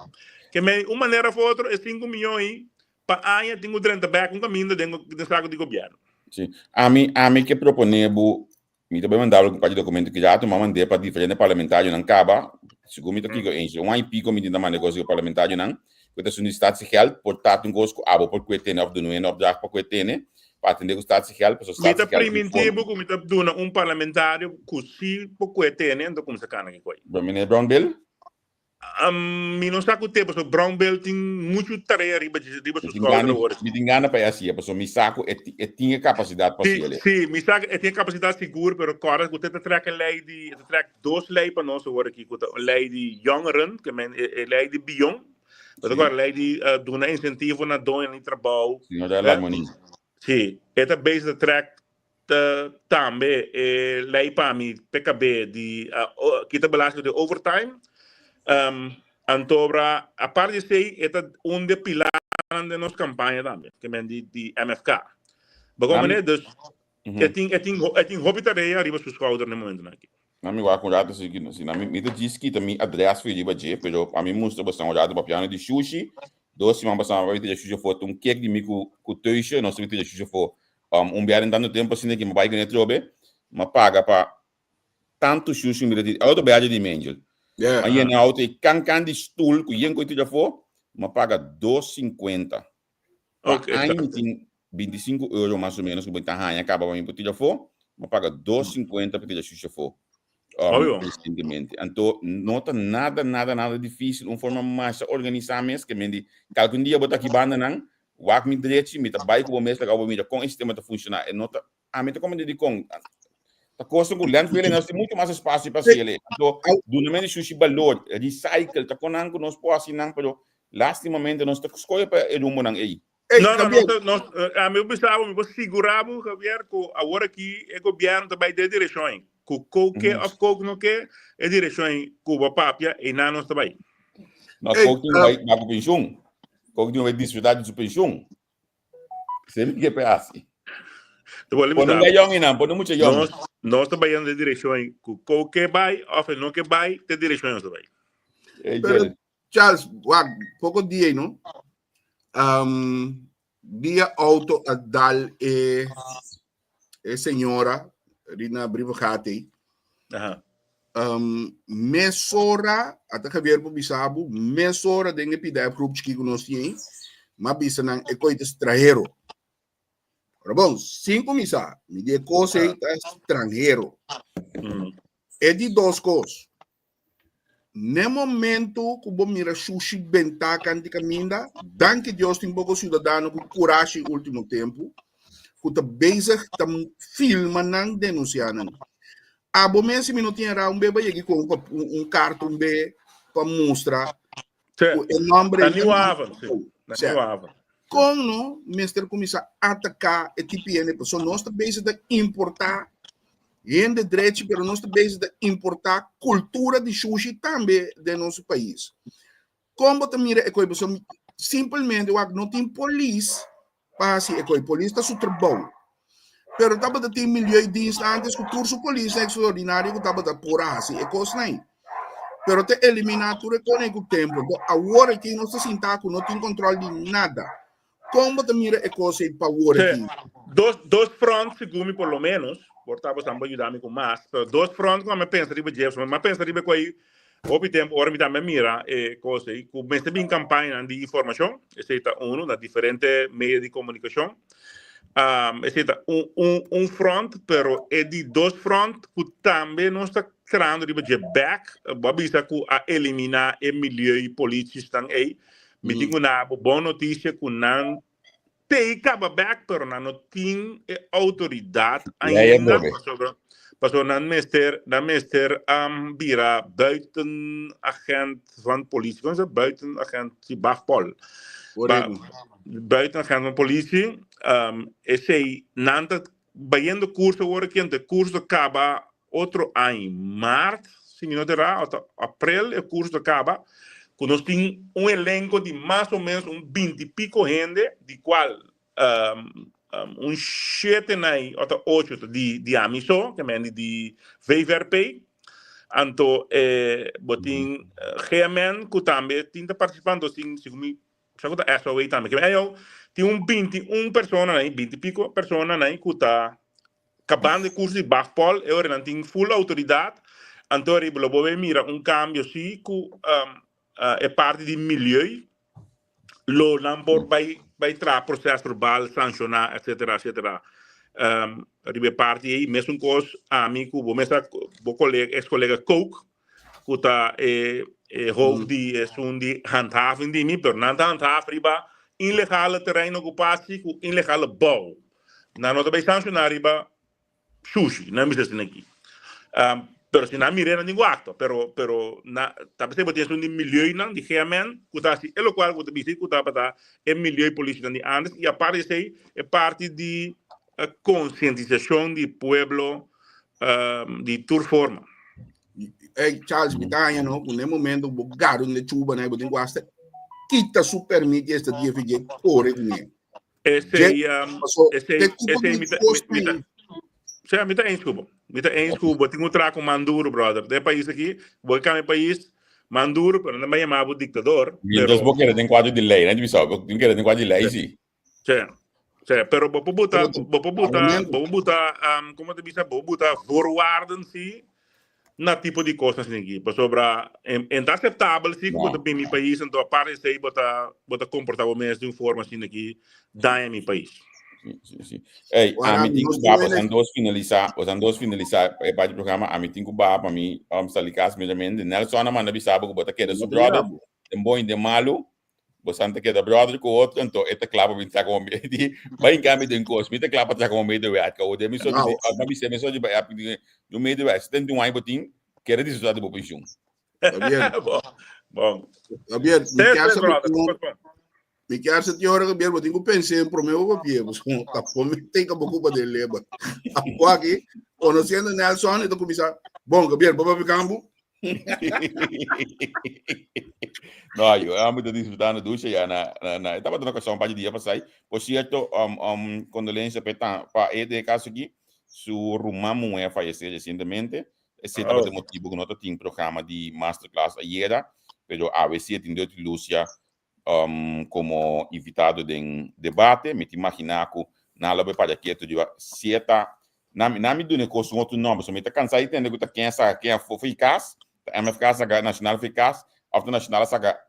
Que uma maneira ou outra é 5 milhões para a tem que 30 back um caminho de saco de governo. Sim, a mim que proponevo mi também mandava um par de documentos que já tu mandei para diferentes parlamentares não acaba segundo me aqui que um IP como ainda mais negócio parlamentar não que é no estado social portanto um gosto abo por que tem of do no of da por que tem para atender o estado social para o estado social primitivo como está dando um parlamentário que se por que tem então como se cana aqui coi Brown Bill mi não saco tempo so Brown Bill tem muito tarefa riba sus coisas me engana para assim porque mi saco tinha capacidade para ele sim mi saco tinha capacidade seguro pero agora você track lei de track duas leis para nós agora aqui lei de jongeren que é lei de bion mas agora lei de dar incentivo na dona em trabalho não dá lá money Sim, esta base track também lei para mim PKB de kita belasting de overtime. Antobra a parte de aí esta de pilar de nossa campanha também, que é de MFK. Bagomene dus eu tenho hobby tarefa arriba sus schouder no momento aqui. Na minha acurada se na minha diz que também adresse foi riba je, pero a mim mostra bastante olhado para piano de sushi. Dois semanas passava vai ter sushi foto cake de mim com tuition, nós temos ter sushi foto bear dando tempo assim que me vai ganhar trobe, mas paga para tanto sushi me de auto bear de mangel. Aí na auto can de stool com yen coito já for, mas paga 2,50. Ok. Aí tem 25 € mais ou menos que botar ranha acaba para mim por já for, mas paga 2,50 para ter sushi for. Recentemente. Então, não está nada difícil, uma forma mais organizada mesmo, que me diz, algum dia botar aqui banda não, o me direito, me tá baixo o mês, com esse sistema tá funcionar, e não tá, me tá como de com, tá costa com land feeling, nós tem muito mais espaço para ser ali. Então, do momento de sushi valor, recycle, tá com não, nós pode assinar, mas lastimamente nós tá escolha para o mundo aí. Não, a meu pensava, me vou segurar, Javier, que agora aqui é governo também de direções. Que qualquer of coke não quer é direção Cuba Papia e não nós também. Nós coke vai para pensão, coke vai desfrutar de sua pensão. Sempre que é assim. Quando não é young não, quando muito young. Nós trabalhamos de direção que qualquer vai, ou não que vai, de direção nós também. Charles, pouco dia não? Dia auto a dal e senhora Rina Brivocati. Mesora, até que ver para Bisabo, mesora de pida grupos que nós temos, mas bisa nang coisa estrangeiro. Ora bom, 5 misa, me de coisa estrangeiro. É de duas coisas. No momento que você mira sushi bentaca de caminda, danke Deus tem pouco cidadão com coragem no último tempo, que está bezig, está filmando, denunciando. A bom mesmo não tinha bebê aqui com cartão B para mostrar o nome como o mestre começa a atacar a TPN, pessoa nós está bezig de importar e de direito, mas nós está bezig de importar cultura de sushi também do nosso país. Como você mira a coisa, simplesmente não tem polícia. Pasi a polícia está seu trabalho. Pero tava de ter milhões de instantes que o curso polícia extraordinário que tava de por assim, é coisa nem. Pero te eliminar tudo com o tempo. Agora que nós se sentar não tem controle de nada. Como te mira a coisa para agora aqui? Dois fronts, segundo por lo menos, portava também ajudar-me com mais. Pero dois fronts, como eu penso riba Jefferson, mas penso riba com aí. Houve tempo, agora me também mira coisa aí, que mesmo em campanha de informação, esse é na diferente meios de comunicação. Esse é front, pero é de dois front que também não está criando de back, babisa que a eliminar o milhão políticos estão aí. Me digo uma boa notícia que não tem acaba back, pero não tem autoridade ainda. Pastor dan meester bira buitenagent van politie. Kan ze buitenagent die Bafpol. Buitenagent van politie. Esse nanta bayendo curso agora que o curso acaba outro ano, março, se não terá, abril o curso acaba. Quando nós temos elenco de mais ou menos 20 e pico gente, de qual 7 ou 8 de AMISO, que é de VVRP. Então, botin GMN, que também está participando, segundo a SOA também. Tem 21 pessoas, 20 e pico pessoas, que está acabando de curso de Bafpol, e agora não tem full autoridade. Então, eu vou mirar cambio, sim, que é parte de milhões. Lo não vai trazer processo verbal, sancionar, etc. Ribe parte aí, mesmo coisa, amigo, o colega, ex-colega Coke, que está hoofd de handhaving de mim, pero não handhaven riba ilegale terreno ocupatie, com ilegale bouw. Não vai sancionar riba sushi, não me dizem aqui. Pero se não mira nenhum acto, pero na tapi se botar um milhão não de realmente, cuta assim, é o qual cuta bisi cuta para é milhão polícia de antes e a parte sei é parte de conscientização do pueblo de tour forma. Charles Bitanya, no, no momento o gado de chuva na botin guasta, quita su permite esta dia fique corre com ele. Esse mita em Cuba. Mita em Cuba, tem outra com Manduro, brother. De país aqui, vou cá no país, Manduro, pero não vai chamar o ditador. Então, vou querer ter quadro de lei, né, Bissau? Vou querer ter quadro de lei, sim. Sim, pero vou botar, como te disse, vou botar voorwaarden, sim, na tipo de coisas aqui. Sobre, é aceitável, sim, que botar bem meu país, então, a parte de aí, botar comportamento de uma forma assim aqui, dá em meu país. Sim. Ei, a mim tem que dar, os andos finalizar a parte do programa, a mim tem que dar para mim, está ligado mesmo, Nelson na manda bisaba que bota queda sobre brother, tem bom e de malo, você não queda brother com outro, então esta clava vem tá com medo, vai em caminho de coisa, me tá clava tá com medo de que o de mim só de no meio de vai, tem um aí botin, quer dizer de posição. Bom. Javier, me quer se tiora que bier botin que pensei pro meu papel, mas tá tem que bocupa de leba. Aqui, conhecendo Nelson, então começar, bom, Gabriel, vamos para campo. Não, eu amo de disfrutar na ducha já na estava dando ocasião para dia para sair. Por certo, condolência para este caso aqui, su rumamo é faleceu recentemente. Esse estava de motivo que nós tínhamos programa de masterclass ayer, pero a veces tem de Lúcia como invitado de debate, me imaginar que na lobe para que tu diga sieta na me do negócio outro nome, só me tá cansado de entender que quem é eficaz, MFK saga nacional eficaz, of the nacional saga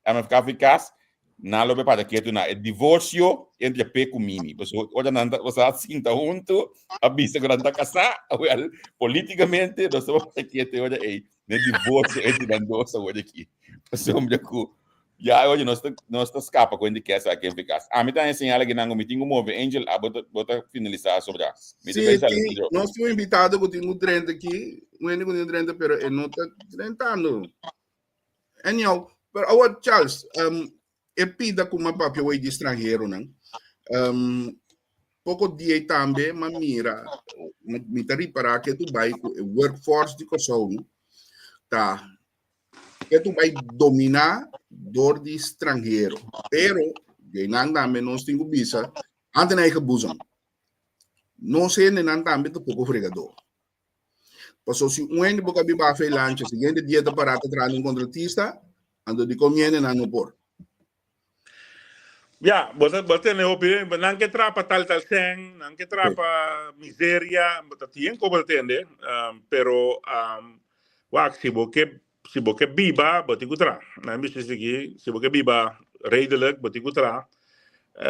MFK eficaz, na lobe para que tu na divórcio entre P com Mini, pessoal, olha nanda, você assim tá junto, a bisa que tá casar, well, politicamente, nós estamos aqui te olha aí, né divórcio entre nós hoje aqui. Pessoal, me ya hoje nós escapa com que essa aqui eficaz. A mim tá ensinando que não me tinha move Angel a botar finalizar sobre a. Sim, nós temos invitado que tem 30 aqui, um único tem 30, pero ele não tá 30 anos. Anyhow, pero agora Charles, pida com uma papel de estrangeiro, não? Pouco dia também, mas mira, me tá reparar que tu vai workforce de coção, tá? Que tu vai dominar dor de estrangeiro. Pero, ganhando também nós temos visa, antes não busam. Não sei nem também tu pouco fregador. Passou se ano boca biba fez lanche, seguinte dia da parada traz um contratista, ando de comiene na no por. Ja, você ne opinião, não que trapa tal sem, não que trapa miséria, mas tem como entender, pero se você biba, você kutra. Na minha aqui, se você biba redelijk, você kutra.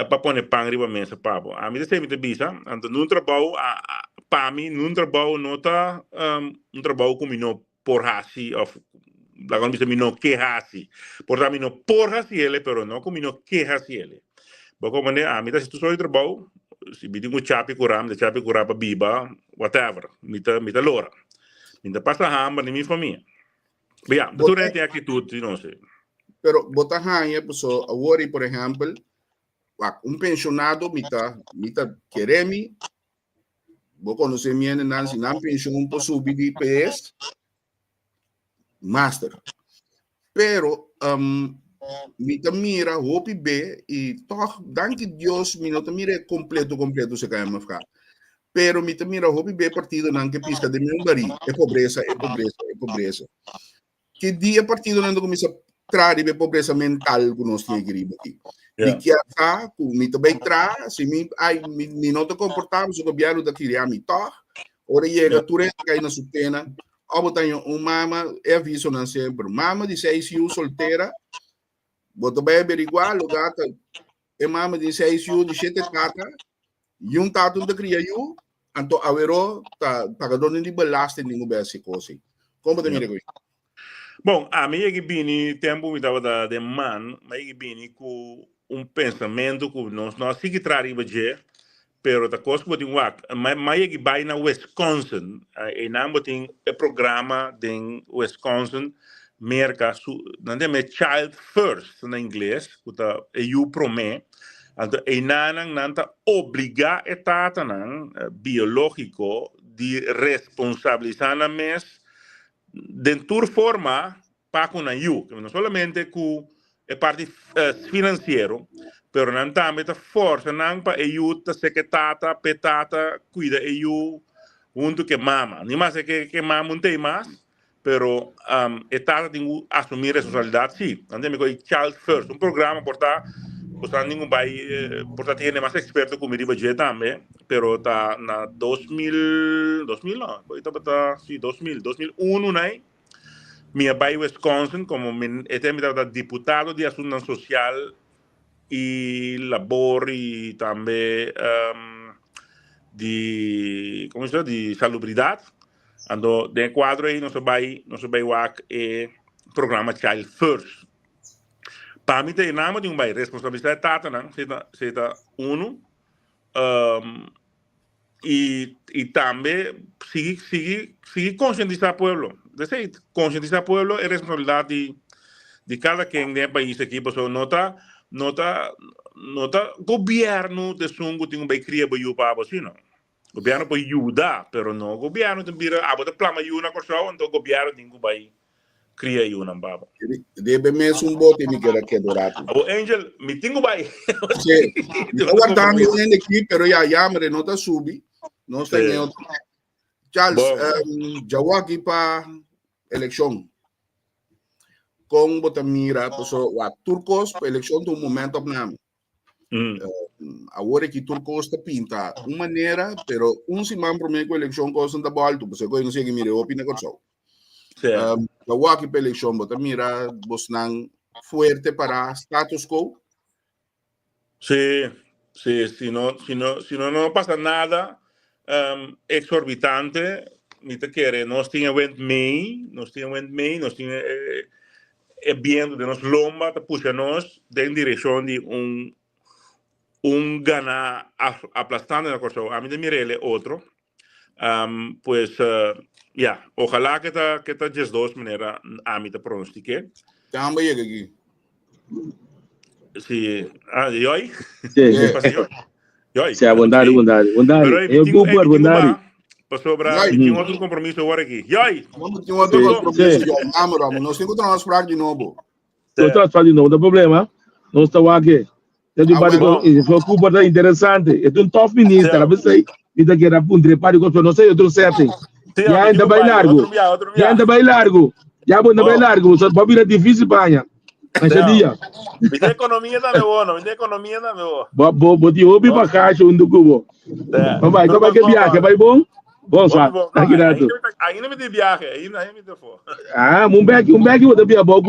Para pôr pão riba mesa papo. A mim sempre me bisa, então num trabalho, para mim num trabalho nota trabalho como não por hasi of la con mi no que hasi. Por mim não por hasi ele, pero não como não que hasi ele. Porque como a mim se tu só trabalho, se me digo chapi curam, de chapi curapa biba, whatever, mita lora. Mita passa hamba ni minha família. Bem, durante aqui tudo, não sei. Pero botar hanha, pessoal, agora, por exemplo, pensionado mita queremi, vou conhecer minha nansi, não pensão subir de IPS, master. Pero, mita mira, hopi B, e toch, danke Deus, mita mira completo se KMFK. Pero mita mira, hopi B partido, não que pisca de meu bari, é pobreza. Que dia partido não começa trar de pobreza mental que nós temos aqui. E que está, me também traz, se me não te comportamos, o governo da criar me toca, ora chega, tu resta cai na sutena, ou tenho mama, é aviso não sempre, mama de 6 anos solteira, bota bem averiguar, o gato, é mama de 6 anos, de 7 tata, e tato da cria eu, então a verô, tá pagador de belasting ninguém vai se coisa. Como te mira com isso? Bom, a mim é que bini tempo me dava de man, mas é que bini com pensamento que nós se que trariba je, pero ta coisa que tem mais que vai na Wisconsin, e não tem o programa em Wisconsin, merca não tem Child First na inglês, que tá EU promete, então e não tá obrigar a tata biológico de responsabilizar na mes dentro forma para com a EU, não somente com a parte financeiro, pero não também tá força não para EU tá se que tata petata cuida EU junto que mama, nem mais que mama não tem mais, pero a tata tem que assumir responsabilidade sim, não tem que Child First, programa por tá ninguém vai por tá tem mais experto como riba je também, pero tá na 2000 não, tá sim 2001 né? Minha pai Wisconsin como deputado de Asuntos Social e Labor e também de como se chama de salubridade. Ando de quadro aí não se vai o programa Child First. Para mim tem nada de responsabilidade tata não, se tá e também seguir conscientizar o povo. Conscientizar o povo é responsabilidade de cada quem tem país aqui, porque nota governo de sungo tem que criar para o assim não. Governo pode ajudar, pero não governo tem que abrir plano ajuda com só, então governo tem que criar ajuda baba. Deve mesmo bote me que dourado. O Angel me tenho vai. Sim. Eu andando aqui, pero já me nota subi. Não tem outro. Charles, já vou aqui para eleição. Com bota mira, pessoal, turcos para eleição do momento opname. Agora que turcos está pinta uma maneira, pero semana para mim com eleição coisa da bola, tu você conhece que mira opina com só. Já vou aqui para eleição, bota mira, bosnan fuerte para status quo. Sí, si no pasa nada exorbitante, ni te quiere, nos tiene nos tiene viendo de nos lomba, te puxa nos en dirección de un gana aplastante la cosa. A mí de mirele otro, pues ojalá que ta just dos manera a mí te pronostiqué. Também aqui. Sí, ¿y hoy? Sí. Sí, bondade. Eu vou bondade. Passou para tinha outro compromisso agora aqui. E aí? Tinha outro compromisso. Nós temos que transferir de novo. Nós transferir de novo, não tem problema. Nós estamos aqui. Foi culpa interessante. É um top ministro, a você ainda quer apontar para o não sei outro certo. Já ainda vai largo. Já vou vai largo. Só vai vir difícil para esse dia. Me dá economia da meu. Vou te ouvir para caixa do cubo. Vai, como é que viaja? Vai bom? Bom, só. Ainda me dê viagem, ainda me dê for. Um bag vou ter bom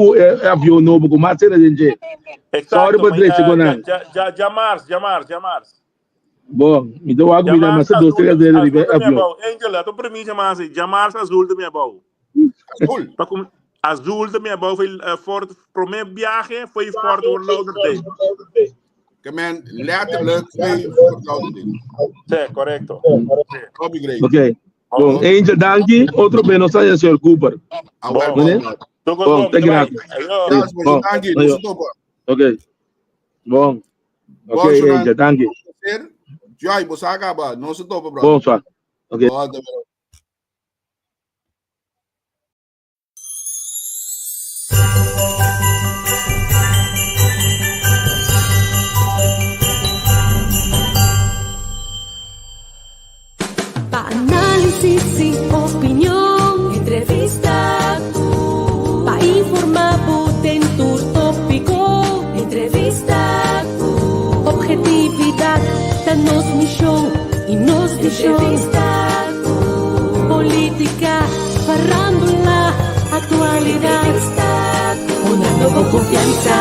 avião novo com mais cena gente. Exato. Jamars. Bom, me deu água me dá mais 2 3 vezes avião. Angela, tu para mim Jamars azul da minha boa. Azul da minha boa foi forte, primeiro viagem foi forte o lado dele. Que man, letterlijk foi forte. Sim, correto. Ok. Bom, Angel, danke. Outro bem, não sai, Sr. Cooper. Bom, tá grato. Ok. Bom. Ok, Angel, danke. Joy, você acaba, não se topa, bro. Bom, só. Ok. Análisis y opinión, entrevista, para informar en tu tópico, entrevista, objetividad, danos misión y nos entrevista, política, farándula, actualidad, una nueva confianza.